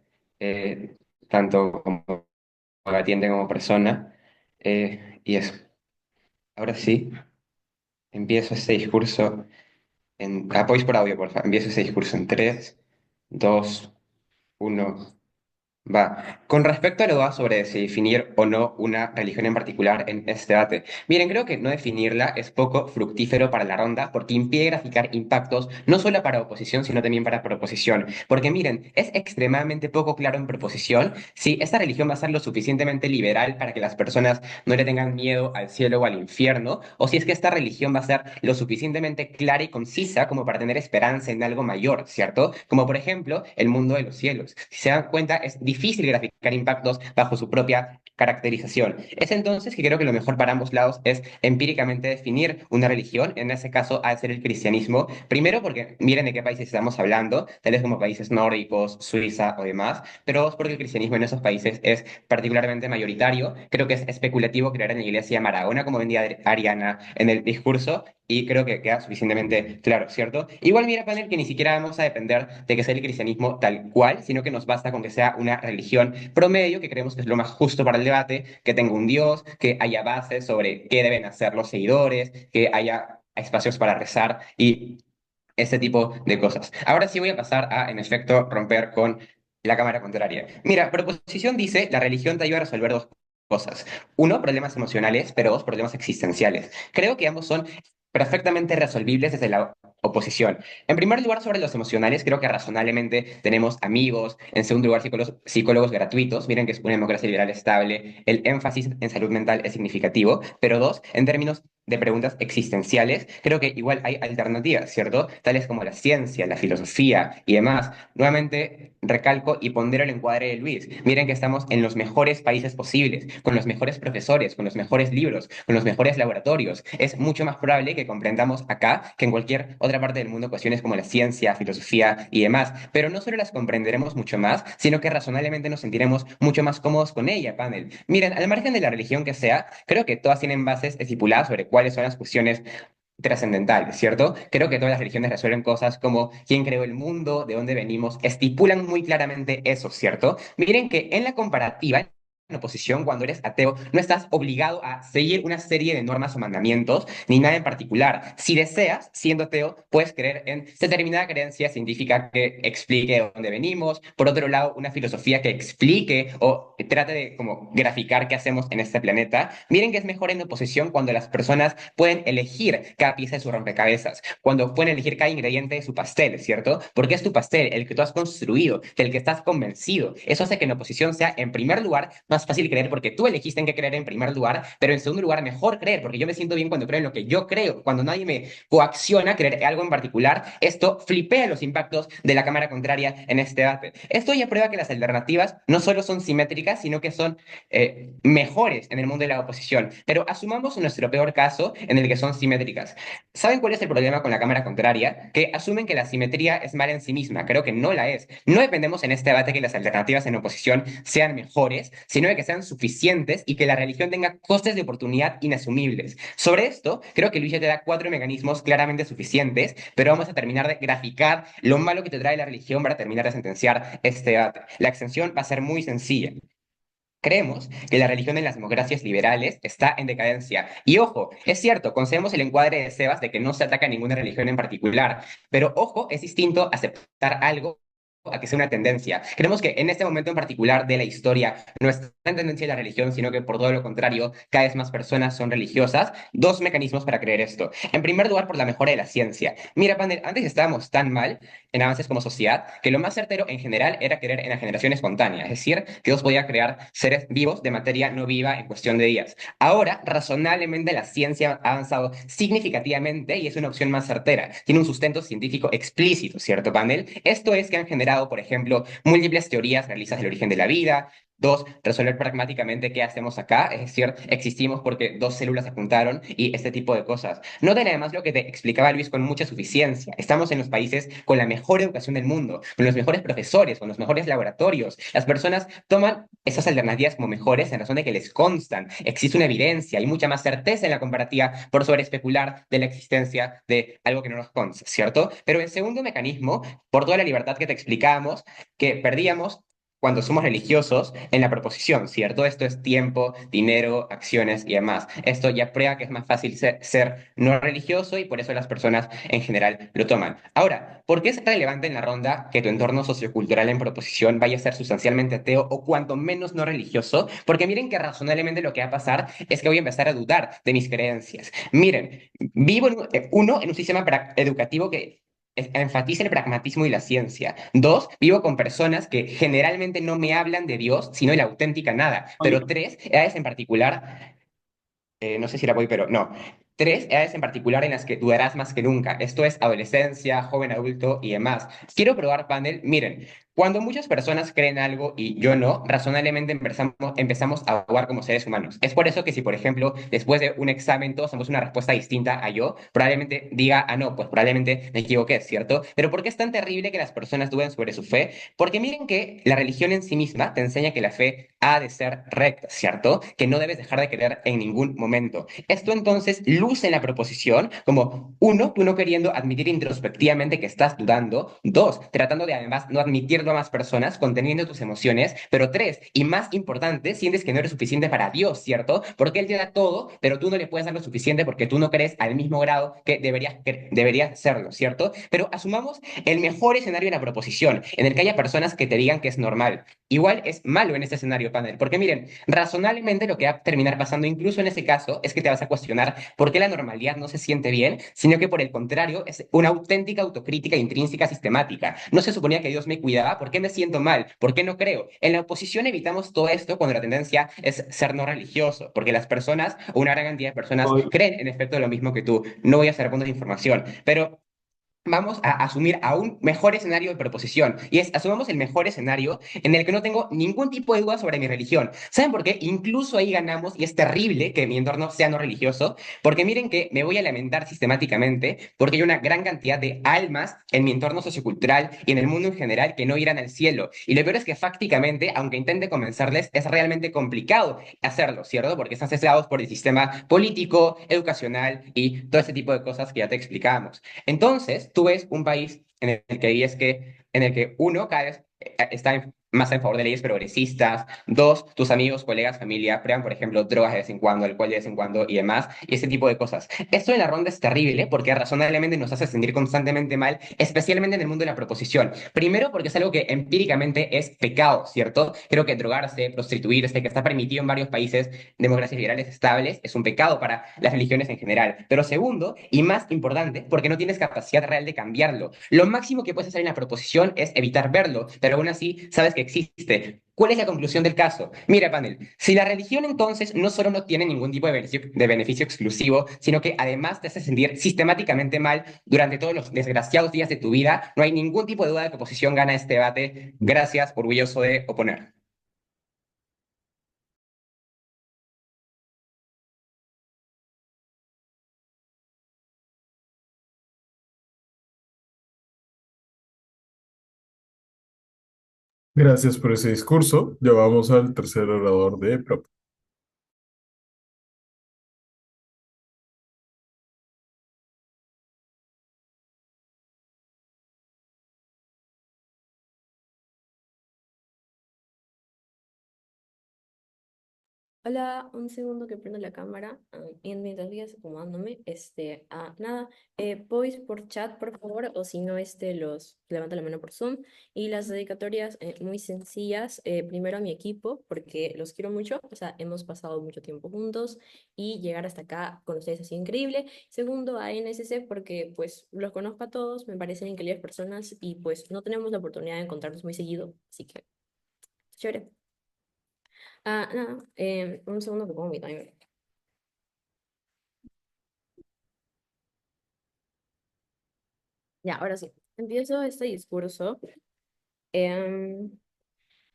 tanto como debatiente como persona. Y eso. Ahora sí, empiezo este discurso apoyo por audio, por favor. Empiezo este discurso en 3, 2, 1. Va. Con respecto a lo va sobre si definir o no una religión en particular en este debate. Miren, creo que no definirla es poco fructífero para la ronda porque impide graficar impactos no solo para oposición, sino también para proposición. Porque miren, es extremadamente poco claro en proposición si esta religión va a ser lo suficientemente liberal para que las personas no le tengan miedo al cielo o al infierno, o si es que esta religión va a ser lo suficientemente clara y concisa como para tener esperanza en algo mayor, ¿cierto? Como por ejemplo el mundo de los cielos. Si se dan cuenta, es difícil graficar impactos bajo su propia caracterización. Es entonces que creo que lo mejor para ambos lados es empíricamente definir una religión, en ese caso ha de ser el cristianismo, primero porque miren de qué países estamos hablando, tales como países nórdicos, Suiza o demás, pero dos porque el cristianismo en esos países es particularmente mayoritario, creo que es especulativo creer en la iglesia Maradona como vendía Ariana en el discurso, y creo que queda suficientemente claro, ¿cierto? Igual mira, panel, que ni siquiera vamos a depender de que sea el cristianismo tal cual, sino que nos basta con que sea una religión promedio, que creemos que es lo más justo para el debate, que tenga un Dios, que haya bases sobre qué deben hacer los seguidores, que haya espacios para rezar y ese tipo de cosas. Ahora sí voy a pasar a, en efecto, romper con la cámara contraria. Mira, proposición dice, la religión te ayuda a resolver dos cosas. Uno, problemas emocionales, pero dos, problemas existenciales. Creo que ambos son perfectamente resolvibles desde la oposición. En primer lugar, sobre los emocionales, creo que razonablemente tenemos amigos. En segundo lugar, psicólogos gratuitos. Miren que es una democracia liberal estable. El énfasis en salud mental es significativo. Pero dos, en términos de preguntas existenciales, creo que igual hay alternativas, ¿cierto? Tales como la ciencia, la filosofía y demás. Nuevamente, recalco y pondero el encuadre de Luis. Miren que estamos en los mejores países posibles, con los mejores profesores, con los mejores libros, con los mejores laboratorios. Es mucho más probable que comprendamos acá que en cualquier otra parte del mundo cuestiones como la ciencia, filosofía y demás. Pero no solo las comprenderemos mucho más, sino que razonablemente nos sentiremos mucho más cómodos con ella, panel. Miren, al margen de la religión que sea, creo que todas tienen bases estipuladas sobre cuáles son las cuestiones trascendentales, ¿cierto? Creo que todas las religiones resuelven cosas como quién creó el mundo, de dónde venimos, estipulan muy claramente eso, ¿cierto? Miren que en la comparativa, en oposición, cuando eres ateo, no estás obligado a seguir una serie de normas o mandamientos, ni nada en particular. Si deseas, siendo ateo, puedes creer en determinada creencia científica que explique de dónde venimos, por otro lado, una filosofía que explique o trate de como graficar qué hacemos en este planeta. Miren que es mejor en oposición cuando las personas pueden elegir cada pieza de su rompecabezas, cuando pueden elegir cada ingrediente de su pastel, ¿cierto? Porque es tu pastel, el que tú has construido, del que estás convencido. Eso hace que en oposición sea, en primer lugar, más más fácil creer porque tú elegiste en qué creer en primer lugar, pero en segundo lugar, mejor creer porque yo me siento bien cuando creo en lo que yo creo, cuando nadie me coacciona a creer algo en particular. Esto flipea los impactos de la cámara contraria en este debate. Esto ya prueba que las alternativas no solo son simétricas, sino que son mejores en el mundo de la oposición. Pero asumamos nuestro peor caso en el que son simétricas. ¿Saben cuál es el problema con la cámara contraria? Que asumen que la simetría es mala en sí misma. Creo que no la es. No dependemos en este debate que las alternativas en oposición sean mejores, sino de que sean suficientes y que la religión tenga costes de oportunidad inasumibles. Sobre esto, creo que Luis ya te da 4 mecanismos claramente suficientes, pero vamos a terminar de graficar lo malo que te trae la religión para terminar de sentenciar este debate. La extensión va a ser muy sencilla. Creemos que la religión en las democracias liberales está en decadencia. Y ojo, es cierto, concedemos el encuadre de Sebas de que no se ataca a ninguna religión en particular, pero ojo, es distinto aceptar algo a que sea una tendencia. Creemos que en este momento en particular de la historia no está en tendencia la religión, sino que por todo lo contrario, cada vez más personas son religiosas. 2 mecanismos para creer esto. En primer lugar, por la mejora de la ciencia. Mira, Pandel, antes estábamos tan mal en avances como sociedad que lo más certero en general era creer en la generación espontánea, es decir, que Dios podía crear seres vivos de materia no viva en cuestión de días. Ahora, razonablemente, la ciencia ha avanzado significativamente y es una opción más certera. Tiene un sustento científico explícito, ¿cierto, Pandel? Esto es que han generado, por ejemplo, múltiples teorías realistas del origen de la vida. 2, resolver pragmáticamente qué hacemos acá, es decir, existimos porque 2 células se juntaron y este tipo de cosas. Noten además lo que te explicaba Luis con mucha suficiencia. Estamos en los países con la mejor educación del mundo, con los mejores profesores, con los mejores laboratorios. Las personas toman esas alternativas como mejores en razón de que les constan. Existe una evidencia, hay mucha más certeza en la comparativa por sobre especular de la existencia de algo que no nos consta, ¿cierto? Pero el segundo mecanismo, por toda la libertad que te explicábamos, que perdíamos cuando somos religiosos en la proposición, ¿cierto? Esto es tiempo, dinero, acciones y demás. Esto ya prueba que es más fácil ser no religioso y por eso las personas en general lo toman. Ahora, ¿por qué es relevante en la ronda que tu entorno sociocultural en proposición vaya a ser sustancialmente ateo o cuanto menos no religioso? Porque miren que razonablemente lo que va a pasar es que voy a empezar a dudar de mis creencias. Miren, vivo en un sistema educativo que enfatiza el pragmatismo y la ciencia. 2, vivo con personas que generalmente no me hablan de Dios, sino de la auténtica nada. Pero 3, edades en particular, no sé si la voy, pero no. 3 edades en particular en las que dudarás más que nunca. Esto es adolescencia, joven adulto y demás. Quiero probar panel. Miren, cuando muchas personas creen algo y yo no, razonablemente empezamos a actuar como seres humanos. Es por eso que si, por ejemplo, después de un examen todos hacemos una respuesta distinta a yo, probablemente diga, ah, no, pues probablemente me equivoqué, ¿cierto? Pero ¿por qué es tan terrible que las personas duden sobre su fe? Porque miren que la religión en sí misma te enseña que la fe ha de ser recta, ¿cierto? Que no debes dejar de creer en ningún momento. Esto entonces luce en la proposición como, uno, tú no queriendo admitir introspectivamente que estás dudando. 2, tratando de además no admitirlo a más personas, conteniendo tus emociones. Pero 3, y más importante, sientes que no eres suficiente para Dios, ¿cierto? Porque Él te da todo, pero tú no le puedes dar lo suficiente porque tú no crees al mismo grado que deberías hacerlo, ¿cierto? Pero asumamos el mejor escenario en la proposición, en el que haya personas que te digan que es normal. Igual es malo en este escenario, panel, porque miren, razonablemente lo que va a terminar pasando incluso en ese caso es que te vas a cuestionar por qué la normalidad no se siente bien, sino que por el contrario es una auténtica autocrítica intrínseca sistemática. No se suponía que Dios me cuidaba, ¿por qué me siento mal? ¿Por qué no creo? En la oposición evitamos todo esto cuando la tendencia es ser no religioso, porque las personas, o una gran cantidad de personas, creen en efecto lo mismo que tú. No voy a hacer puntos de información, pero vamos a asumir a un mejor escenario de proposición. Y es, asumamos el mejor escenario en el que no tengo ningún tipo de duda sobre mi religión. ¿Saben por qué? Incluso ahí ganamos, y es terrible que mi entorno sea no religioso, porque miren que me voy a lamentar sistemáticamente, porque hay una gran cantidad de almas en mi entorno sociocultural y en el mundo en general que no irán al cielo. Y lo peor es que fácticamente, aunque intente convencerles, es realmente complicado hacerlo, ¿cierto? Porque están sesgados por el sistema político, educacional y todo ese tipo de cosas que ya te explicábamos. Entonces, tú ves un país en el que uno cada vez está más en favor de leyes progresistas. 2, tus amigos, colegas, familia prueban, por ejemplo, drogas de vez en cuando, alcohol de vez en cuando y demás, y ese tipo de cosas. Esto en la ronda es terrible porque razonablemente nos hace sentir constantemente mal, especialmente en el mundo de la proposición. Primero, porque es algo que empíricamente es pecado, ¿cierto? Creo que drogarse, prostituirse, que está permitido en varios países, democracias liberales estables, es un pecado para las religiones en general. Pero segundo, y más importante, porque no tienes capacidad real de cambiarlo. Lo máximo que puedes hacer en la proposición es evitar verlo, pero aún así sabes que existe. ¿Cuál es la conclusión del caso? Mira, panel, si la religión entonces no solo no tiene ningún tipo de beneficio exclusivo, sino que además te hace sentir sistemáticamente mal durante todos los desgraciados días de tu vida, no hay ningún tipo de duda de que oposición gana este debate. Gracias, orgulloso de oponer. Gracias por ese discurso. Ya vamos al tercer orador de Prop. Hola, un segundo que prendo la cámara. Y mientras sigas acomodándome, nada, voice por chat, por favor, o si no, los levanta la mano por Zoom. Y las dedicatorias muy sencillas, primero a mi equipo, porque los quiero mucho, o sea, hemos pasado mucho tiempo juntos y llegar hasta acá con ustedes ha sido increíble. Segundo, a NSC, porque pues los conozco a todos, me parecen increíbles personas y pues no tenemos la oportunidad de encontrarnos muy seguido, así que chévere. Nada, un segundo que pongo mi timer. Ya, ahora sí. Empiezo este discurso. Em,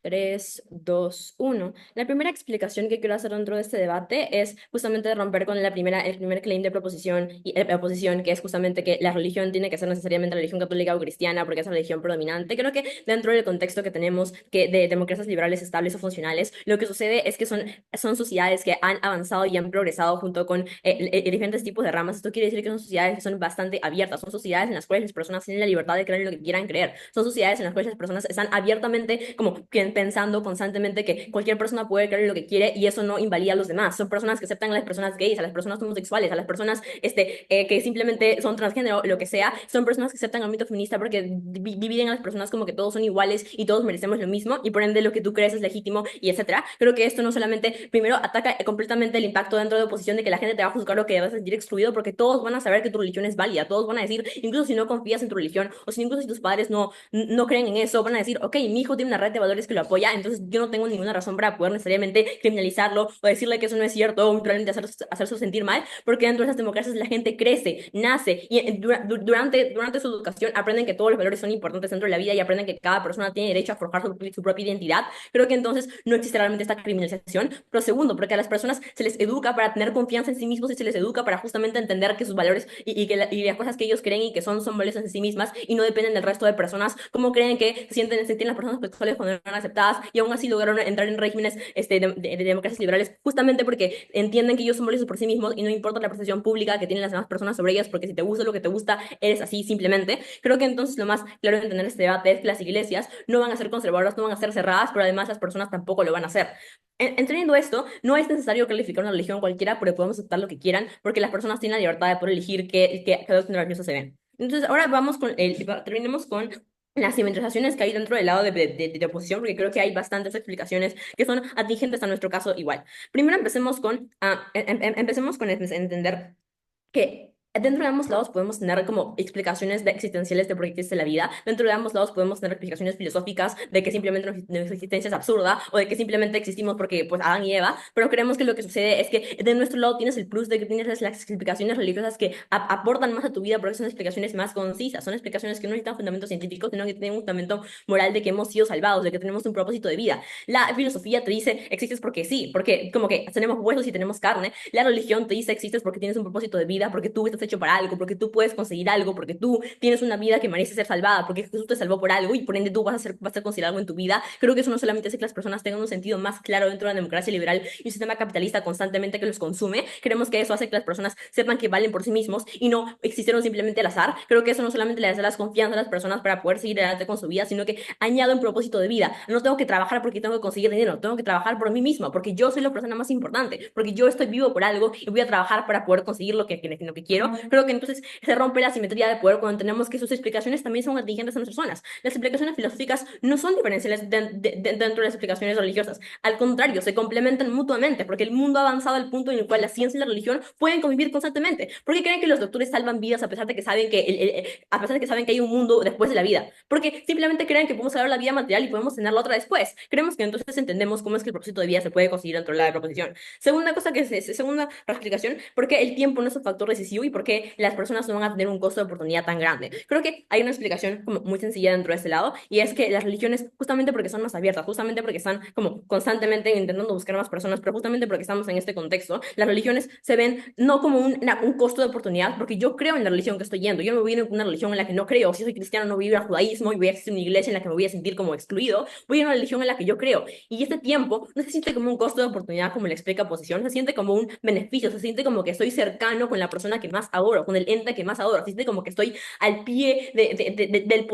3, 2, 1. La primera explicación que quiero hacer dentro de este debate es justamente romper con el primer claim de proposición y oposición, que es justamente que la religión tiene que ser necesariamente la religión católica o cristiana porque es la religión predominante. Creo que dentro del contexto que tenemos que de democracias liberales estables o funcionales, lo que sucede es que son sociedades que han avanzado y han progresado junto con diferentes tipos de ramas. Esto quiere decir que son sociedades que son bastante abiertas, son sociedades en las cuales las personas tienen la libertad de creer en lo que quieran creer, son sociedades en las cuales las personas están abiertamente como pensando constantemente que cualquier persona puede creer lo que quiere y eso no invalida a los demás. Son personas que aceptan a las personas gays, a las personas homosexuales, a las personas que simplemente son transgénero, lo que sea. Son personas que aceptan el ámbito feminista porque dividen a las personas como que todos son iguales y todos merecemos lo mismo y por ende lo que tú crees es legítimo y etcétera. Creo que esto no solamente, primero, ataca completamente el impacto dentro de oposición de que la gente te va a juzgar lo que vas a sentir excluido porque todos van a saber que tu religión es válida, todos van a decir, incluso si no confías en tu religión o si incluso si tus padres no creen en eso, van a decir, ok, mi hijo tiene una red de valores que lo apoya, entonces yo no tengo ninguna razón para poder necesariamente criminalizarlo o decirle que eso no es cierto o realmente hacerse sentir mal, porque dentro de esas democracias la gente crece, nace y durante su educación aprenden que todos los valores son importantes dentro de la vida y aprenden que cada persona tiene derecho a forjar su propia identidad. Creo que entonces no existe realmente esta criminalización. Pero segundo, porque a las personas se les educa para tener confianza en sí mismos y se les educa para justamente entender que sus valores y las cosas que ellos creen y que son valiosas en sí mismas y no dependen del resto de personas, como creen que se sienten las personas sexuales cuando eran aceptadas y aún así lograron entrar en regímenes de democracias liberales, justamente porque entienden que ellos son valiosos por sí mismos y no importa la percepción pública que tienen las demás personas sobre ellas, porque si te gusta lo que te gusta, eres así simplemente. Creo que entonces lo más claro de entender este debate es que las iglesias no van a ser conservadoras, no van a ser cerradas, pero además las personas tampoco lo van a hacer. Entendiendo esto, no es necesario calificar una religión cualquiera, pero podemos aceptar lo que quieran, porque las personas tienen la libertad de poder elegir qué doctrina religiosa se ven. Entonces, ahora terminemos con las civilizaciones que hay dentro del lado de oposición, porque creo que hay bastantes explicaciones que son atingentes a nuestro caso igual. Primero empecemos con entender que dentro de ambos lados podemos tener como explicaciones existenciales de por qué existe la vida. Dentro de ambos lados podemos tener explicaciones filosóficas de que simplemente nuestra existencia es absurda o de que simplemente existimos porque pues Adán y Eva, pero creemos que lo que sucede es que de nuestro lado tienes el plus de que tienes las explicaciones religiosas que aportan más a tu vida porque son explicaciones más concisas, son explicaciones que no necesitan fundamentos científicos, sino que tienen un fundamento moral de que hemos sido salvados, de que tenemos un propósito de vida. La filosofía te dice existes porque sí, porque como que tenemos huesos y tenemos carne. La religión te dice existes porque tienes un propósito de vida, porque tú estás hecho para algo, porque tú puedes conseguir algo, porque tú tienes una vida que merece ser salvada, porque Jesús te salvó por algo y por ende tú vas a conseguir algo en tu vida. Creo que eso no solamente hace que las personas tengan un sentido más claro dentro de la democracia liberal y un sistema capitalista constantemente que los consume. Creemos que eso hace que las personas sepan que valen por sí mismos y no existieron simplemente al azar. Creo que eso no solamente le da las confianza a las personas para poder seguir adelante con su vida, sino que añade un propósito de vida. No tengo que trabajar porque tengo que conseguir dinero, tengo que trabajar por mí misma, porque yo soy la persona más importante, porque yo estoy vivo por algo y voy a trabajar para poder conseguir lo que quiero. Creo que entonces se rompe la simetría de poder cuando entendemos que sus explicaciones también son atingentes a nuestras zonas. Las explicaciones filosóficas no son diferenciales dentro de las explicaciones religiosas. Al contrario, se complementan mutuamente, porque el mundo ha avanzado al punto en el cual la ciencia y la religión pueden convivir constantemente. ¿Por qué creen que los doctores salvan vidas a pesar de que saben a pesar de que saben que hay un mundo después de la vida? Porque simplemente creen que podemos salvar la vida material y podemos tener la otra después. Creemos que entonces entendemos cómo es que el propósito de vida se puede conseguir dentro de la proposición. Segunda explicación, ¿por qué el tiempo no es un factor decisivo y por qué las personas no van a tener un costo de oportunidad tan grande? Creo que hay una explicación como muy sencilla dentro de este lado, y es que las religiones, justamente porque son más abiertas, justamente porque están como constantemente intentando buscar más personas, pero justamente porque estamos en este contexto, las religiones se ven no como un costo de oportunidad, porque yo creo en la religión que estoy yendo. Yo no voy a ir a una religión en la que no creo. Si soy cristiano, no voy a ir al judaísmo y voy a asistir a una iglesia en la que me voy a sentir como excluido. Voy a ir a una religión en la que yo creo. Y este tiempo no se siente como un costo de oportunidad, como le explica Posición, se siente como un beneficio, se siente como que estoy cercano con la persona que más adoro, con el ente que más adoro, se siente como que estoy al pie del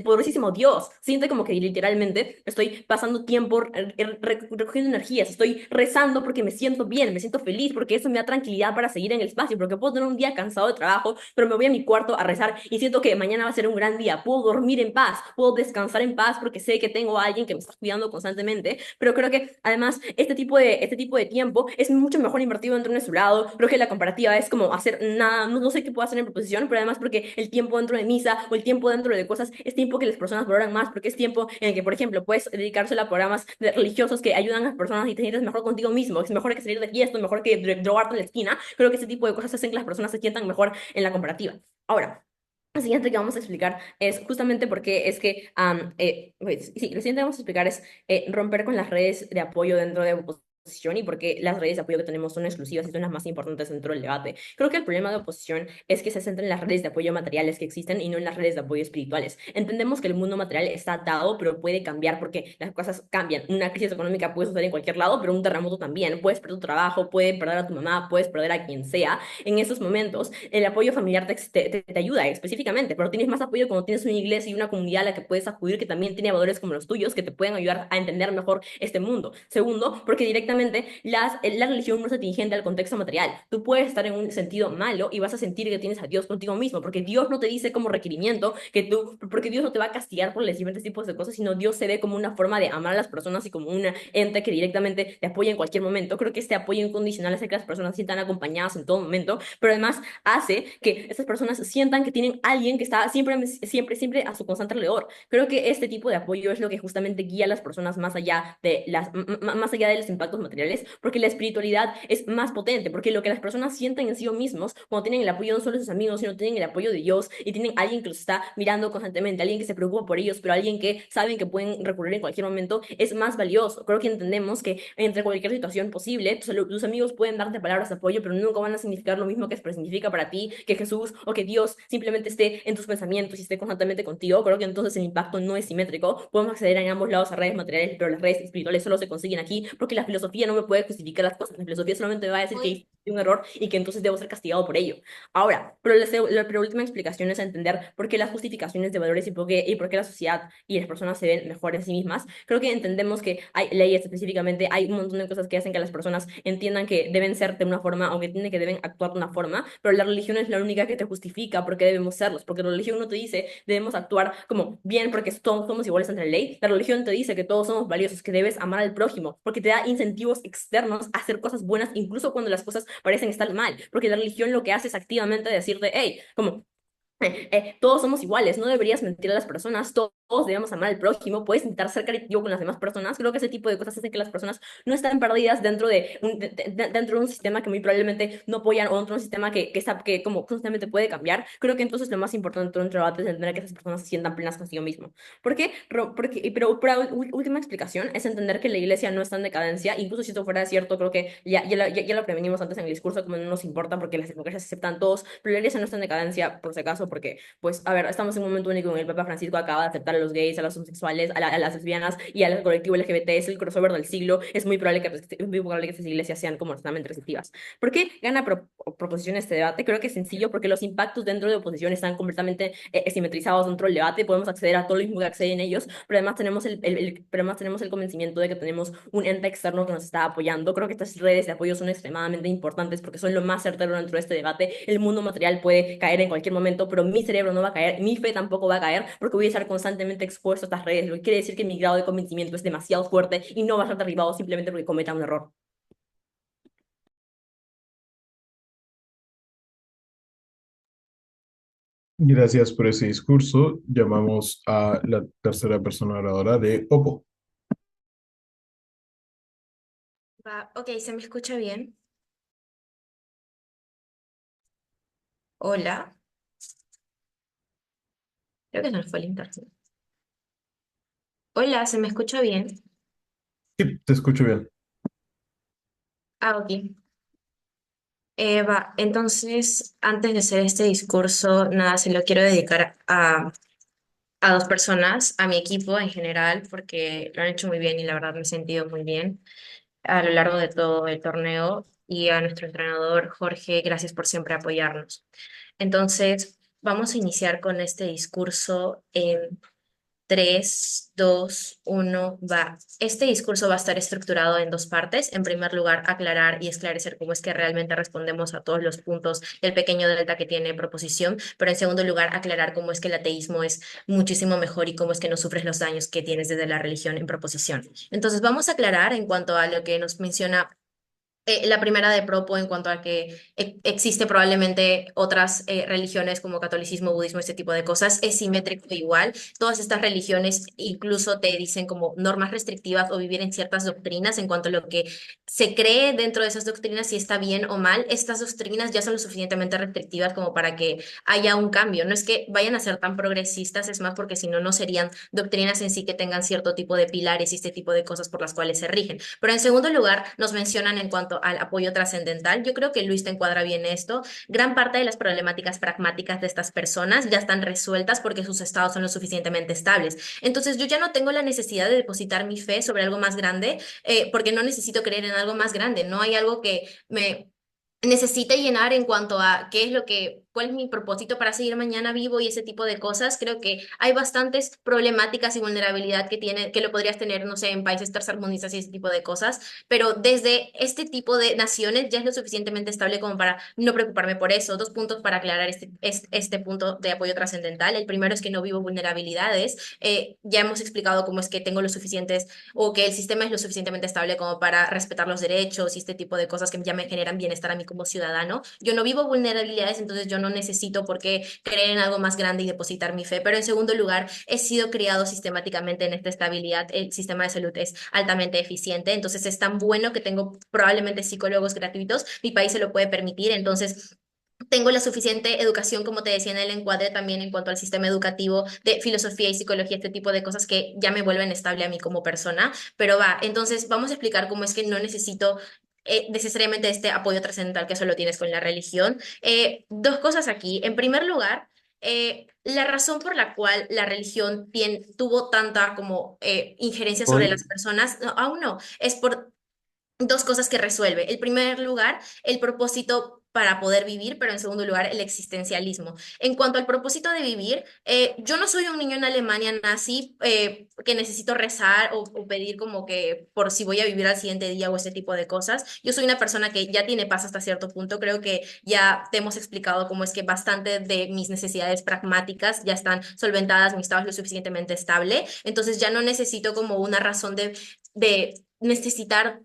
poderosísimo Dios, se siente como que literalmente estoy pasando tiempo recogiendo energías, estoy rezando porque me siento bien, me siento feliz, porque eso me da tranquilidad para seguir en el espacio, porque puedo tener un día cansado de trabajo, pero me voy a mi cuarto a rezar y siento que mañana va a ser un gran día, puedo dormir en paz, puedo descansar en paz porque sé que tengo a alguien que me está cuidando constantemente. Pero creo que además este tipo de tiempo es mucho mejor invertido dentro de nuestro lado. Creo que la comparativa es como hacer nada, no sé qué puedo hacer en proposición, pero además porque el tiempo dentro de misa o el tiempo dentro de cosas es tiempo que las personas valoran más, porque es tiempo en el que, por ejemplo, puedes dedicárselo a programas religiosos que ayudan a las personas y te sientes mejor contigo mismo. Es mejor que salir de fiesta, mejor que drogarte en la esquina. Creo que ese tipo de cosas hacen que las personas se sientan mejor en la comparativa. Ahora, lo siguiente que vamos a explicar es justamente por qué es que, sí, lo siguiente que vamos a explicar es romper con las redes de apoyo dentro de oposición y por qué las redes de apoyo que tenemos son exclusivas y son las más importantes dentro del debate. Creo que el problema de oposición es que se centra en las redes de apoyo materiales que existen y no en las redes de apoyo espirituales. Entendemos que el mundo material está dado, pero puede cambiar porque las cosas cambian. Una crisis económica puede suceder en cualquier lado, pero un terremoto también. Puedes perder tu trabajo, puedes perder a tu mamá, puedes perder a quien sea. En esos momentos, el apoyo familiar te ayuda específicamente, pero tienes más apoyo cuando tienes una iglesia y una comunidad a la que puedes acudir que también tiene valores como los tuyos que te pueden ayudar a entender mejor este mundo. Segundo, porque directamente la religión no es atingente al contexto material. Tú puedes estar en un sentido malo y vas a sentir que tienes a Dios contigo mismo, porque Dios no te dice como requerimiento porque Dios no te va a castigar por los diferentes tipos de cosas, sino Dios se ve como una forma de amar a las personas y como un ente que directamente te apoya en cualquier momento. Creo que este apoyo incondicional hace que las personas se sientan acompañadas en todo momento, pero además hace que estas personas sientan que tienen alguien que está siempre a su constante alrededor. Creo que este tipo de apoyo es lo que justamente guía a las personas más allá de los impactos materiales, porque la espiritualidad es más potente, porque lo que las personas sienten en sí mismos cuando tienen el apoyo no solo de sus amigos, sino tienen el apoyo de Dios y tienen alguien que los está mirando constantemente, alguien que se preocupa por ellos, pero alguien que saben que pueden recurrir en cualquier momento, es más valioso. Creo que entendemos que entre cualquier situación posible, tus amigos pueden darte palabras de apoyo, pero nunca van a significar lo mismo que significa para ti que Jesús o que Dios simplemente esté en tus pensamientos y esté constantemente contigo. Creo que entonces el impacto no es simétrico. Podemos acceder en ambos lados a redes materiales, pero las redes espirituales solo se consiguen aquí porque la filosofía no me puede justificar las cosas. La filosofía solamente me va a decir que hice un error y que entonces debo ser castigado por ello. Ahora, pero la última explicación es entender por qué las justificaciones de valores y por qué la sociedad y las personas se ven mejor en sí mismas. Creo que entendemos que hay leyes específicamente, hay un montón de cosas que hacen que las personas entiendan que deben ser de una forma o que deben actuar de una forma, pero la religión es la única que te justifica por qué debemos serlos, porque la religión no te dice debemos actuar como bien porque todos somos iguales ante la ley. La religión te dice que todos somos valiosos, que debes amar al prójimo, porque te da incentivos externos a hacer cosas buenas, incluso cuando las cosas parecen estar mal, porque la religión lo que hace es activamente decirte, hey, como todos somos iguales, no deberías mentir a las personas, todos debemos amar al prójimo, puedes intentar ser caritativo con las demás personas. Creo que ese tipo de cosas hacen que las personas no estén perdidas dentro de un sistema que muy probablemente no apoyan o dentro de un sistema que como constantemente puede cambiar. Creo que entonces lo más importante dentro del debate es entender que esas personas se sientan plenas consigo mismo. ¿Por qué? Pero última explicación es entender que la iglesia no está en decadencia, incluso si esto fuera cierto, creo que ya lo prevenimos antes en el discurso, como no nos importa porque las democracias se aceptan todos, pero la iglesia no está en decadencia por si acaso porque, pues, a ver, estamos en un momento único en el Papa Francisco acaba de aceptar a los gays, a los homosexuales, a las lesbianas y al colectivo LGBT, es el crossover del siglo, es muy probable que estas iglesias sean como extremadamente receptivas. ¿Por qué gana proposición este debate? Creo que es sencillo porque los impactos dentro de oposición están completamente simetrizados dentro del debate, podemos acceder a todo lo mismo que acceden ellos, pero además tenemos pero además tenemos el convencimiento de que tenemos un ente externo que nos está apoyando. Creo que estas redes de apoyo son extremadamente importantes porque son lo más certero dentro de este debate. El mundo material puede caer en cualquier momento, pero mi cerebro no va a caer, mi fe tampoco va a caer porque voy a estar constantemente expuesto a estas redes, lo que quiere decir que mi grado de convencimiento es demasiado fuerte y no va a ser derribado simplemente porque cometa un error. Gracias por ese discurso. Llamamos a la tercera persona oradora de Oppo. Ok, ¿se me escucha bien? Hola, creo que se nos fue el internet. Hola, ¿se me escucha bien? Sí, te escucho bien. Ok. Entonces, antes de hacer este discurso, nada, se lo quiero dedicar a dos personas, a mi equipo en general, porque lo han hecho muy bien y la verdad me he sentido muy bien a lo largo de todo el torneo, y a nuestro entrenador Jorge, gracias por siempre apoyarnos. Entonces, vamos a iniciar con este discurso en 3, 2, 1, va. Este discurso va a estar estructurado en dos partes. En primer lugar, aclarar y esclarecer cómo es que realmente respondemos a todos los puntos del pequeño delta que tiene proposición, pero en segundo lugar, aclarar cómo es que el ateísmo es muchísimo mejor y cómo es que no sufres los daños que tienes desde la religión en proposición. Entonces, vamos a aclarar en cuanto a lo que nos menciona la primera de Propo, en cuanto a que existe probablemente otras religiones como catolicismo, budismo, este tipo de cosas, es simétrico igual. Todas estas religiones incluso te dicen como normas restrictivas o vivir en ciertas doctrinas en cuanto a lo que se cree dentro de esas doctrinas, si está bien o mal. Estas doctrinas ya son lo suficientemente restrictivas como para que haya un cambio. No es que vayan a ser tan progresistas, es más porque si no, no serían doctrinas en sí que tengan cierto tipo de pilares y este tipo de cosas por las cuales se rigen. Pero en segundo lugar, nos mencionan en cuanto al apoyo trascendental. Yo creo que Luis te encuadra bien esto. Gran parte de las problemáticas pragmáticas de estas personas ya están resueltas porque sus estados son lo suficientemente estables. Entonces yo ya no tengo la necesidad de depositar mi fe sobre algo más grande, porque no necesito creer en algo más grande. No hay algo que me necesite llenar en cuanto a qué es lo que, cuál es mi propósito para seguir mañana vivo y ese tipo de cosas. Creo que hay bastantes problemáticas y vulnerabilidad que lo podrías tener, no sé, en países tercermundistas y ese tipo de cosas, pero desde este tipo de naciones ya es lo suficientemente estable como para no preocuparme por eso. Dos puntos para aclarar este punto de apoyo trascendental. El primero es que no vivo vulnerabilidades. Ya hemos explicado cómo es que tengo los suficientes o que el sistema es lo suficientemente estable como para respetar los derechos y este tipo de cosas que ya me generan bienestar a mí como ciudadano. Yo no vivo vulnerabilidades, entonces yo no necesito por qué creer en algo más grande y depositar mi fe. Pero en segundo lugar, he sido criado sistemáticamente en esta estabilidad. El sistema de salud es altamente eficiente, entonces es tan bueno que tengo probablemente psicólogos gratuitos. Mi país se lo puede permitir, entonces tengo la suficiente educación, como te decía en el encuadre, también en cuanto al sistema educativo de filosofía y psicología, este tipo de cosas que ya me vuelven estable a mí como persona. Pero va, entonces vamos a explicar cómo es que no necesito necesariamente este apoyo trascendental que solo tienes con la religión. Dos cosas aquí. En primer lugar, la razón por la cual la religión tuvo tanta como injerencia sobre las Hoy, personas, no, aún no, es por dos cosas que resuelve. En primer lugar, el propósito para poder vivir, pero en segundo lugar, el existencialismo. En cuanto al propósito de vivir, yo no soy un niño en Alemania nazi que necesito rezar o pedir como que por si voy a vivir al siguiente día o ese tipo de cosas. Yo soy una persona que ya tiene paz hasta cierto punto. Creo que ya te hemos explicado cómo es que bastante de mis necesidades pragmáticas ya están solventadas, mi estado es lo suficientemente estable. Entonces ya no necesito como una razón de necesitar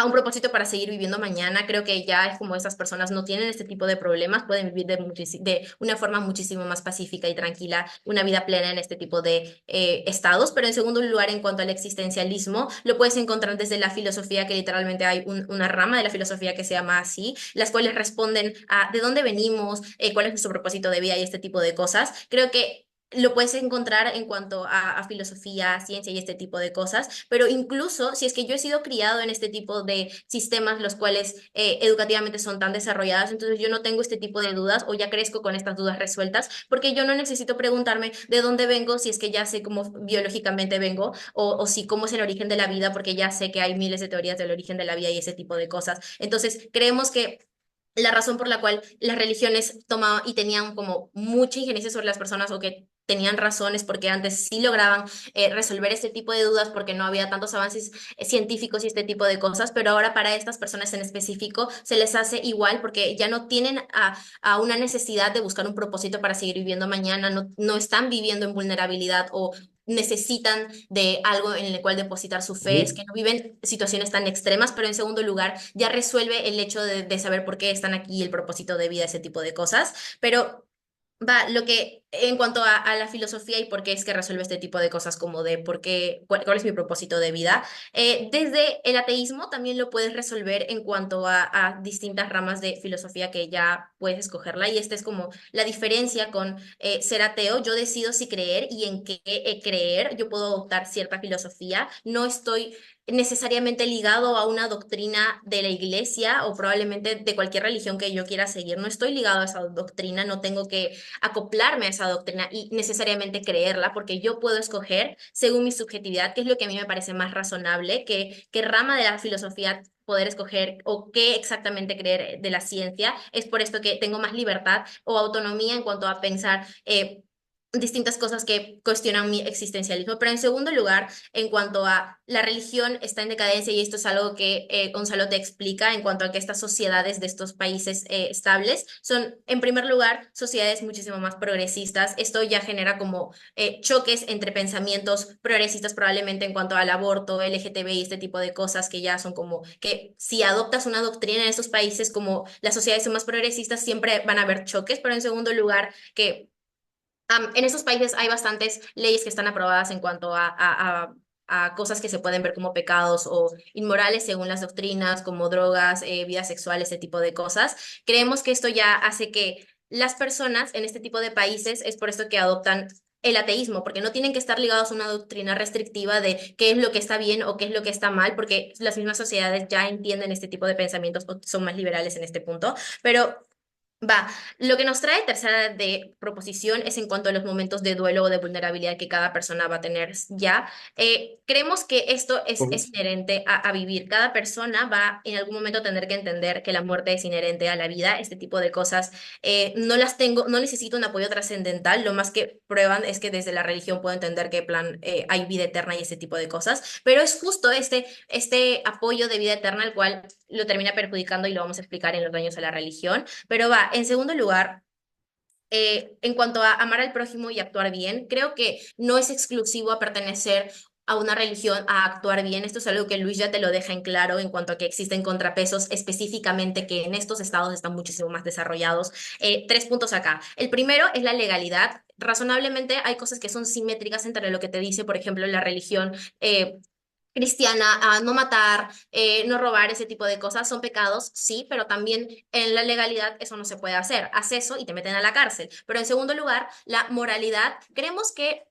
un propósito para seguir viviendo mañana. Creo que ya es como esas personas no tienen este tipo de problemas, pueden vivir de una forma muchísimo más pacífica y tranquila, una vida plena en este tipo de estados. Pero en segundo lugar, en cuanto al existencialismo, lo puedes encontrar desde la filosofía, que literalmente hay una rama de la filosofía que se llama así, las cuales responden a de dónde venimos, cuál es nuestro propósito de vida y este tipo de cosas. Creo que lo puedes encontrar en cuanto a filosofía, ciencia y este tipo de cosas, pero incluso si es que yo he sido criado en este tipo de sistemas, los cuales educativamente son tan desarrollados, entonces yo no tengo este tipo de dudas o ya crezco con estas dudas resueltas, porque yo no necesito preguntarme de dónde vengo, si es que ya sé cómo biológicamente vengo, o si cómo es el origen de la vida, porque ya sé que hay miles de teorías del origen de la vida y ese tipo de cosas. Entonces, creemos que la razón por la cual las religiones tomaban y tenían como mucha injerencia sobre las personas o que tenían razones porque antes sí lograban resolver este tipo de dudas porque no había tantos avances científicos y este tipo de cosas, pero ahora para estas personas en específico se les hace igual porque ya no tienen a una necesidad de buscar un propósito para seguir viviendo mañana, no están viviendo en vulnerabilidad o necesitan de algo en el cual depositar su fe, es que no viven situaciones tan extremas, pero en segundo lugar ya resuelve el hecho de saber por qué están aquí, el propósito de vida, ese tipo de cosas, pero va, lo que en cuanto a la filosofía y por qué es que resuelve este tipo de cosas, como de por qué, cuál es mi propósito de vida, desde el ateísmo también lo puedes resolver en cuanto a distintas ramas de filosofía que ya puedes escogerla. Y esta es como la diferencia con ser ateo. Yo decido si creer y en qué creer. Yo puedo adoptar cierta filosofía. No estoy necesariamente ligado a una doctrina de la iglesia o probablemente de cualquier religión que yo quiera seguir. No estoy ligado a esa doctrina, no tengo que acoplarme a esa doctrina y necesariamente creerla, porque yo puedo escoger según mi subjetividad, qué es lo que a mí me parece más razonable, qué rama de la filosofía poder escoger o qué exactamente creer de la ciencia. Es por esto que tengo más libertad o autonomía en cuanto a pensar distintas cosas que cuestionan mi existencialismo. Pero en segundo lugar, en cuanto a la religión está en decadencia, y esto es algo que Gonzalo te explica en cuanto a que estas sociedades de estos países estables son, en primer lugar, sociedades muchísimo más progresistas. Esto ya genera como choques entre pensamientos progresistas probablemente en cuanto al aborto, LGTB y este tipo de cosas que ya son como que si adoptas una doctrina en estos países como las sociedades son más progresistas, siempre van a haber choques, pero en segundo lugar, que en estos países hay bastantes leyes que están aprobadas en cuanto a cosas que se pueden ver como pecados o inmorales según las doctrinas, como drogas, vida sexual, ese tipo de cosas. Creemos que esto ya hace que las personas en este tipo de países, es por esto que adoptan el ateísmo, porque no tienen que estar ligados a una doctrina restrictiva de qué es lo que está bien o qué es lo que está mal, porque las mismas sociedades ya entienden este tipo de pensamientos o son más liberales en este punto. Pero va, lo que nos trae tercera de proposición es en cuanto a los momentos de duelo o de vulnerabilidad que cada persona va a tener ya. Creemos que esto es inherente a vivir. Cada persona va en algún momento a tener que entender que la muerte es inherente a la vida. Este tipo de cosas no las tengo, no necesito un apoyo trascendental. Lo más que prueban es que desde la religión puedo entender que plan hay vida eterna y ese tipo de cosas. Pero es justo este apoyo de vida eterna el cual lo termina perjudicando y lo vamos a explicar en los daños a la religión. Pero va, en segundo lugar, en cuanto a amar al prójimo y actuar bien, creo que no es exclusivo a pertenecer a una religión a actuar bien. Esto es algo que Luis ya te lo deja en claro en cuanto a que existen contrapesos específicamente que en estos estados están muchísimo más desarrollados. Tres puntos acá. El primero es la legalidad. Razonablemente hay cosas que son simétricas entre lo que te dice, por ejemplo, la religión. Cristiana, a no matar, no robar, ese tipo de cosas, son pecados, sí, pero también en la legalidad eso no se puede hacer. Haz eso y te meten a la cárcel. Pero en segundo lugar, la moralidad. Creemos que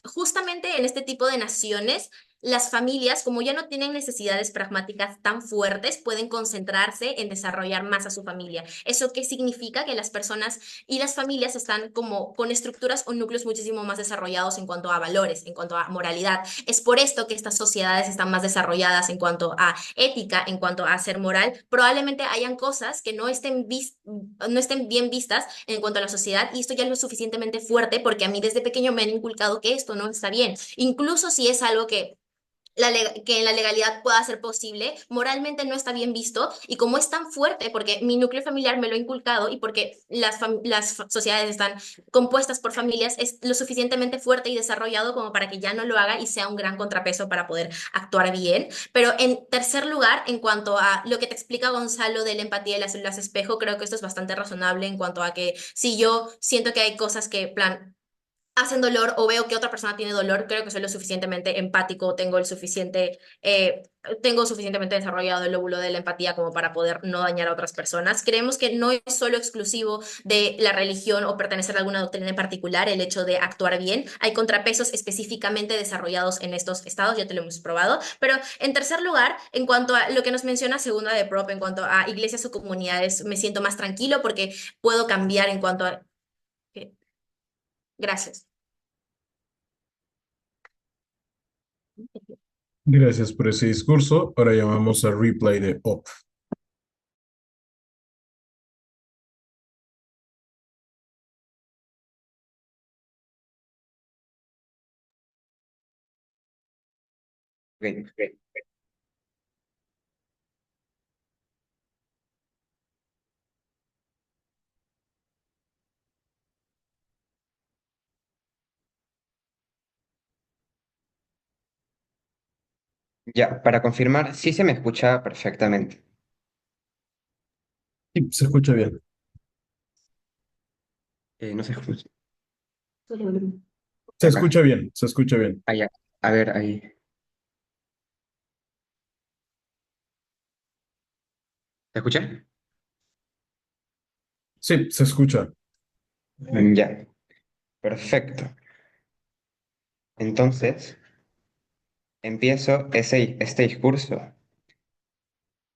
justamente en este tipo de naciones, las familias, como ya no tienen necesidades pragmáticas tan fuertes, pueden concentrarse en desarrollar más a su familia. ¿Eso qué significa? Que las personas y las familias están como con estructuras o núcleos muchísimo más desarrollados en cuanto a valores, en cuanto a moralidad. Es por esto que estas sociedades están más desarrolladas en cuanto a ética, en cuanto a ser moral. Probablemente hayan cosas que no estén bien vistas en cuanto a la sociedad y esto ya es lo suficientemente fuerte porque a mí desde pequeño me han inculcado que esto no está bien. Incluso si es algo que que en la legalidad pueda ser posible, moralmente no está bien visto y como es tan fuerte, porque mi núcleo familiar me lo ha inculcado y porque las sociedades están compuestas por familias, es lo suficientemente fuerte y desarrollado como para que ya no lo haga y sea un gran contrapeso para poder actuar bien. Pero en tercer lugar, en cuanto a lo que te explica Gonzalo de la empatía y las células espejo, creo que esto es bastante razonable en cuanto a que si yo siento que hay cosas que, plan, hacen dolor o veo que otra persona tiene dolor, creo que soy lo suficientemente empático, tengo suficientemente desarrollado el lóbulo de la empatía como para poder no dañar a otras personas. Creemos que no es solo exclusivo de la religión o pertenecer a alguna doctrina en particular el hecho de actuar bien. Hay contrapesos específicamente desarrollados en estos estados, ya te lo hemos probado. Pero en tercer lugar, en cuanto a lo que nos menciona segunda de prop, en cuanto a iglesias o comunidades, me siento más tranquilo porque puedo cambiar en cuanto a... Gracias. Gracias por ese discurso. Ahora llamamos a replay de OP. Ok, ok. Ya, para confirmar, sí se me escucha perfectamente. Sí, se escucha bien. No se escucha. Se Acá. escucha bien, se escucha bien. Allá. A ver, ahí. ¿Se escucha? Sí, se escucha. Ya, perfecto. Entonces, empiezo este discurso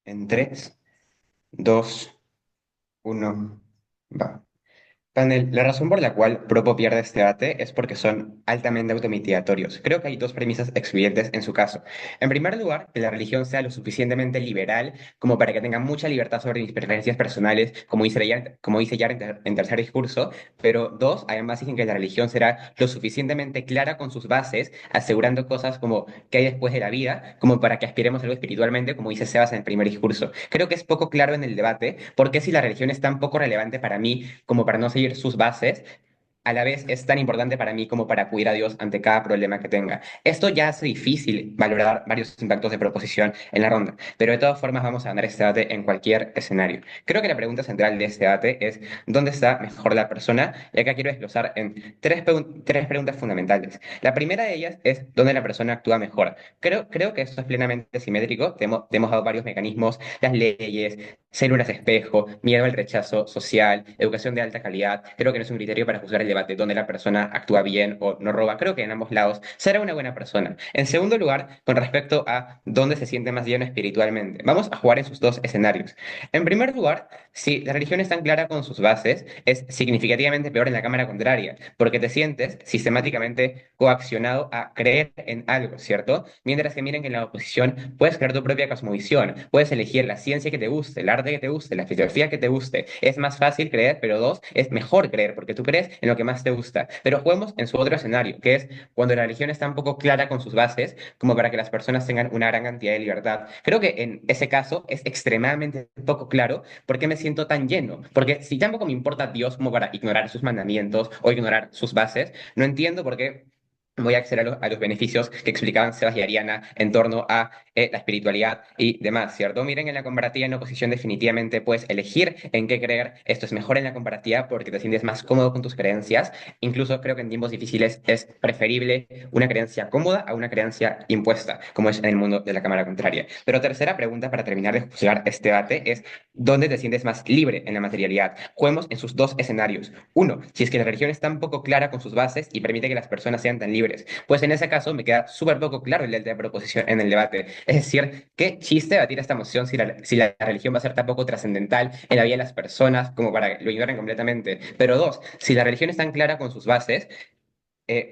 en 3, 2, 1, va. Panel, la razón por la cual Propo pierde este debate es porque son altamente automitigatorios. Creo que hay dos premisas excluyentes en su caso. En primer lugar, que la religión sea lo suficientemente liberal como para que tenga mucha libertad sobre mis preferencias personales, como dice Yar en tercer discurso, pero dos, además dicen que la religión será lo suficientemente clara con sus bases, asegurando cosas como qué hay después de la vida, como para que aspiremos a algo espiritualmente, como dice Sebas en el primer discurso. Creo que es poco claro en el debate porque si la religión es tan poco relevante para mí como para no seguir sus bases, a la vez es tan importante para mí como para acudir a Dios ante cada problema que tenga. Esto ya hace difícil valorar varios impactos de proposición en la ronda, pero de todas formas vamos a ganar este debate en cualquier escenario. Creo que la pregunta central de este debate es ¿dónde está mejor la persona? Y acá quiero desglosar en tres preguntas fundamentales. La primera de ellas es ¿dónde la persona actúa mejor? Creo que esto es plenamente simétrico. Te hemos dado varios mecanismos, las leyes, células espejo, miedo al rechazo social, educación de alta calidad. Creo que no es un criterio para juzgar el debate donde la persona actúa bien o no roba. Creo que en ambos lados será una buena persona. En segundo lugar, con respecto a dónde se siente más lleno espiritualmente, vamos a jugar en sus dos escenarios. En primer lugar, si la religión es tan clara con sus bases, es significativamente peor en la cámara contraria, porque te sientes sistemáticamente coaccionado a creer en algo, ¿cierto? Mientras que miren que en la oposición puedes crear tu propia cosmovisión, puedes elegir la ciencia que te guste, el arte que te guste, la filosofía que te guste. Es más fácil creer, pero dos, es mejor creer, porque tú crees en lo que más te gusta. Pero juguemos en su otro escenario, que es cuando la religión está un poco clara con sus bases, como para que las personas tengan una gran cantidad de libertad. Creo que en ese caso es extremadamente poco claro por qué me siento tan lleno. Porque si tampoco me importa Dios como para ignorar sus mandamientos o ignorar sus bases, no entiendo por qué voy a acceder a los beneficios que explicaban Sebas y Ariana en torno a la espiritualidad y demás, ¿cierto? Miren, en la comparativa en oposición definitivamente puedes elegir en qué creer. Esto es mejor en la comparativa porque te sientes más cómodo con tus creencias. Incluso creo que en tiempos difíciles es preferible una creencia cómoda a una creencia impuesta, como es en el mundo de la cámara contraria. Pero tercera pregunta para terminar de juzgar este debate es ¿dónde te sientes más libre en la materialidad? Juguemos en sus dos escenarios. Uno, si es que la religión es tan poco clara con sus bases y permite que las personas sean tan libres, pues en ese caso me queda súper poco claro el delta de proposición en el debate. Es decir, ¿qué chiste debatir esta moción si la religión va a ser tan poco trascendental en la vida de las personas como para que lo ignoren completamente? Pero dos, si la religión es tan clara con sus bases,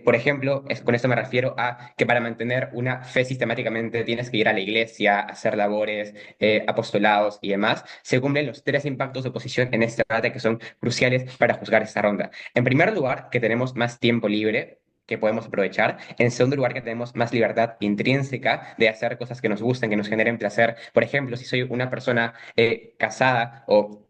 por ejemplo, con esto me refiero a que para mantener una fe sistemáticamente tienes que ir a la iglesia, hacer labores, apostolados y demás. Se cumplen los tres impactos de oposición en este debate que son cruciales para juzgar esta ronda. En primer lugar, que tenemos más tiempo libre que podemos aprovechar. En segundo lugar, que tenemos más libertad intrínseca de hacer cosas que nos gusten, que nos generen placer. Por ejemplo, si soy una persona casada o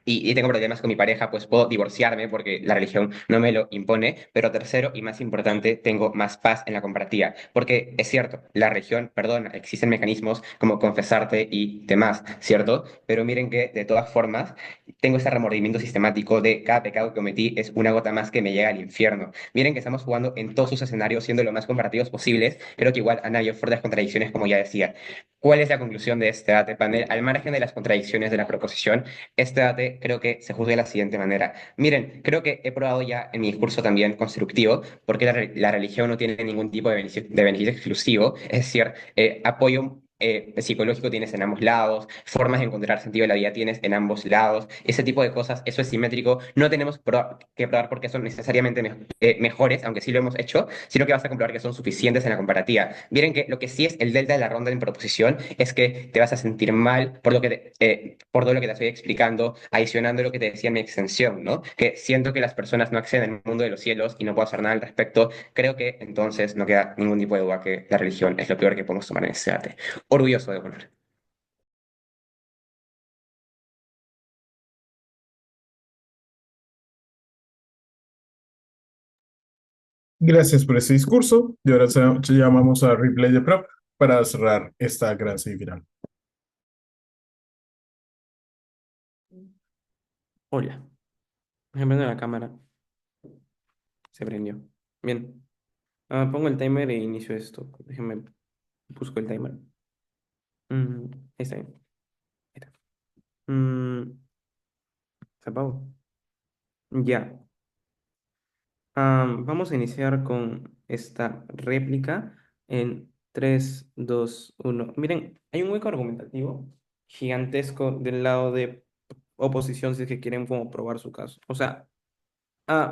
y tengo problemas con mi pareja, pues puedo divorciarme porque la religión no me lo impone. Pero tercero y más importante, tengo más paz en la comparativa. Porque es cierto, la religión perdona, existen mecanismos como confesarte y demás, ¿cierto? Pero miren que de todas formas, tengo ese remordimiento sistemático de cada pecado que cometí es una gota más que me llega al infierno. Miren que estamos jugando en todos sus escenarios, siendo lo más comparativos posibles. Creo que igual han habido fuertes contradicciones, como ya decía. ¿Cuál es la conclusión de este debate panel? Al margen de las contradicciones de la proposición, este debate creo que se juzga de la siguiente manera. Miren, creo que he probado ya en mi discurso también constructivo, porque la religión no tiene ningún tipo de beneficio exclusivo, es decir, apoyo psicológico tienes en ambos lados, formas de encontrar sentido de la vida tienes en ambos lados, ese tipo de cosas, eso es simétrico, no tenemos que probar porque son necesariamente mejores, aunque sí lo hemos hecho, sino que vas a comprobar que son suficientes en la comparativa. Miren que lo que sí es el delta de la ronda en proposición es que te vas a sentir mal por todo lo que te estoy explicando, adicionando lo que te decía en mi extensión, ¿no? Que siento que las personas no acceden al mundo de los cielos y no puedo hacer nada al respecto. Creo que entonces no queda ningún tipo de duda que la religión es lo peor que podemos tomar en este debate. Orgulloso de volver. Gracias por ese discurso. Y ahora llamamos a replay de prop para cerrar esta gran semifinal. Hola. Déjame prender la cámara. Se prendió. Bien. Pongo el timer e inicio esto. Déjenme, busco el timer. Ahí está bien. Ahí está. Se apagó. Ya. Vamos a iniciar con esta réplica en 3, 2, 1. Miren, hay un hueco argumentativo gigantesco del lado de oposición si es que quieren como probar su caso. O sea,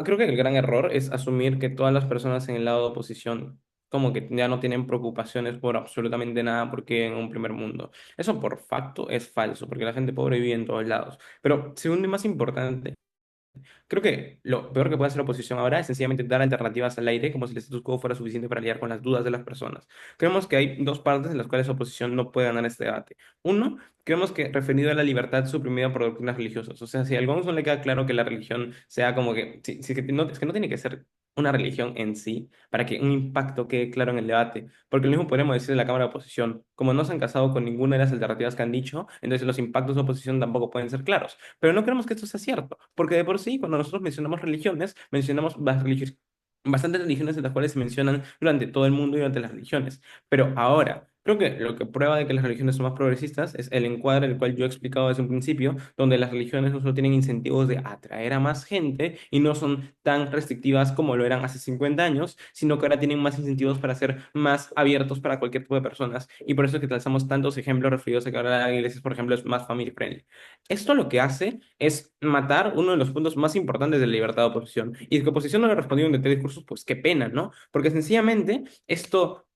creo que el gran error es asumir que todas las personas en el lado de oposición como que ya no tienen preocupaciones por absolutamente nada porque en un primer mundo. Eso por facto es falso, porque la gente pobre vive en todos lados. Pero segundo y más importante, creo que lo peor que puede hacer la oposición ahora es sencillamente dar alternativas al aire, como si el status quo fuera suficiente para lidiar con las dudas de las personas. Creemos que hay dos partes en las cuales la oposición no puede ganar este debate. Uno, creemos que referido a la libertad suprimida por doctrinas religiosas. O sea, si a algunos no le queda claro que la religión sea como que, es que no tiene que ser una religión en sí para que un impacto quede claro en el debate. Porque lo mismo podríamos decir de la Cámara de Oposición. Como no se han casado con ninguna de las alternativas que han dicho, entonces los impactos de oposición tampoco pueden ser claros. Pero no creemos que esto sea cierto, porque de por sí, cuando nosotros mencionamos religiones, mencionamos bastantes religiones en las cuales se mencionan durante todo el mundo y durante las religiones. Pero ahora, creo que lo que prueba de que las religiones son más progresistas es el encuadre el cual yo he explicado desde un principio, donde las religiones no solo tienen incentivos de atraer a más gente y no son tan restrictivas como lo eran hace 50 años, sino que ahora tienen más incentivos para ser más abiertos para cualquier tipo de personas. Y por eso es que trazamos tantos ejemplos referidos a que ahora la iglesia, por ejemplo, es más family friendly. Esto lo que hace es matar uno de los puntos más importantes de la libertad de oposición. Y que oposición no le respondió en tres discursos, pues qué pena, ¿no? Porque sencillamente esto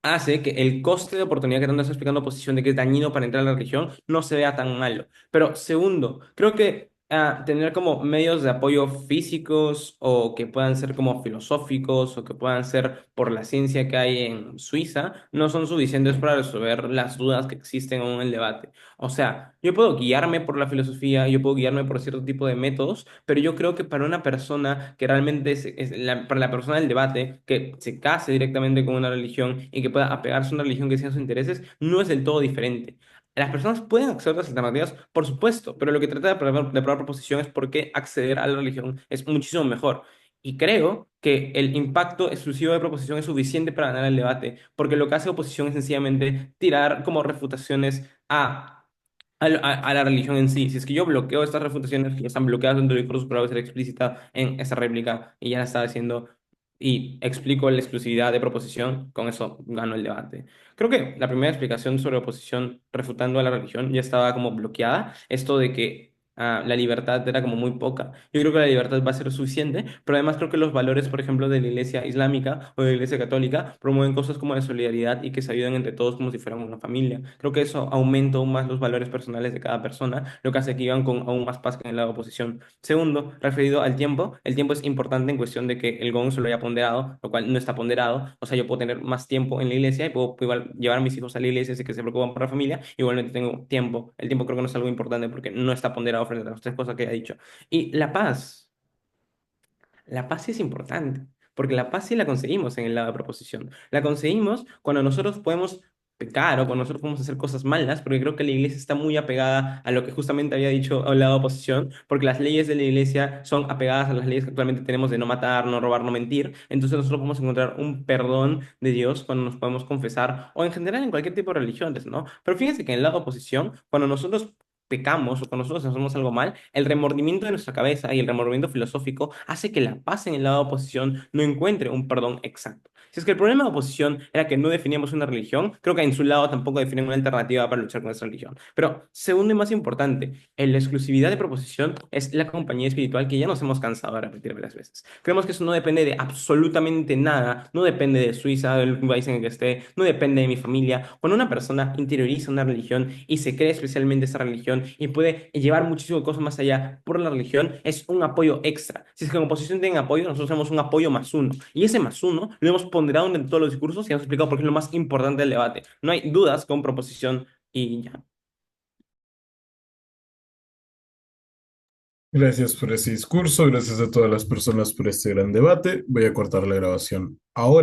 hace que el coste de oportunidad que tanto está explicando oposición de que es dañino para entrar a la religión no se vea tan malo. Pero segundo, creo que tener como medios de apoyo físicos o que puedan ser como filosóficos o que puedan ser por la ciencia que hay en Suiza no son suficientes para resolver las dudas que existen aún en el debate. O sea, yo puedo guiarme por la filosofía, yo puedo guiarme por cierto tipo de métodos, pero yo creo que para una persona que realmente para la persona del debate, que se case directamente con una religión y que pueda apegarse a una religión que sea sus intereses, no es del todo diferente. Las personas pueden acceder a las alternativas, por supuesto, pero lo que trata de probar proposición es por qué acceder a la religión es muchísimo mejor. Y creo que el impacto exclusivo de proposición es suficiente para ganar el debate, porque lo que hace oposición es sencillamente tirar como refutaciones a la religión en sí. Si es que yo bloqueo estas refutaciones que están bloqueadas dentro del discurso, pero ser explícita en esa réplica y ya la estaba haciendo y explico la exclusividad de proposición, con eso gano el debate. Creo que la primera explicación sobre oposición refutando a la religión ya estaba como bloqueada. Esto de que la libertad era como muy poca. Yo creo que la libertad va a ser suficiente, pero además creo que los valores, por ejemplo, de la Iglesia Islámica o de la Iglesia Católica promueven cosas como la solidaridad y que se ayuden entre todos como si fuéramos una familia. Creo que eso aumenta aún más los valores personales de cada persona, lo que hace que iban con aún más paz que en la oposición. Segundo, referido al tiempo, el tiempo es importante en cuestión de que el gong se lo haya ponderado, lo cual no está ponderado. O sea, yo puedo tener más tiempo en la iglesia y puedo igual llevar a mis hijos a la iglesia, así que se preocupan por la familia. Igualmente tengo tiempo. El tiempo creo que no es algo importante porque no está ponderado peleado frente a las tres cosas que he dicho. Y la paz sí es importante, porque la paz sí la conseguimos en el lado de proposición. La conseguimos cuando nosotros podemos pecar o cuando nosotros podemos hacer cosas malas, porque creo que la iglesia está muy apegada a lo que justamente había dicho el lado de oposición, porque las leyes de la iglesia son apegadas a las leyes que actualmente tenemos de no matar, no robar, no mentir. Entonces nosotros podemos encontrar un perdón de Dios cuando nos podemos confesar, o en general en cualquier tipo de religiones, ¿no? Pero fíjense que en el lado de oposición, cuando nosotros pecamos o cuando nosotros hacemos algo mal, el remordimiento de nuestra cabeza y el remordimiento filosófico hace que la paz en el lado de oposición no encuentre un perdón exacto. Si es que el problema de oposición era que no definíamos una religión, creo que en su lado tampoco definen una alternativa para luchar con esa religión. Pero segundo y más importante, en la exclusividad de proposición es la compañía espiritual que ya nos hemos cansado de repetir varias veces. Creemos que eso no depende de absolutamente nada, no depende de Suiza, del país en el que esté, no depende de mi familia. Cuando una persona interioriza una religión y se cree especialmente esa religión y puede llevar muchísimas cosas más allá por la religión, es un apoyo extra. Si es que en oposición tienen apoyo, nosotros tenemos un apoyo más uno. Y ese más uno lo hemos ponderado en todos los discursos y hemos explicado por qué es lo más importante del debate. No hay dudas con proposición y ya. Gracias por ese discurso, gracias a todas las personas por este gran debate. Voy a cortar la grabación ahora.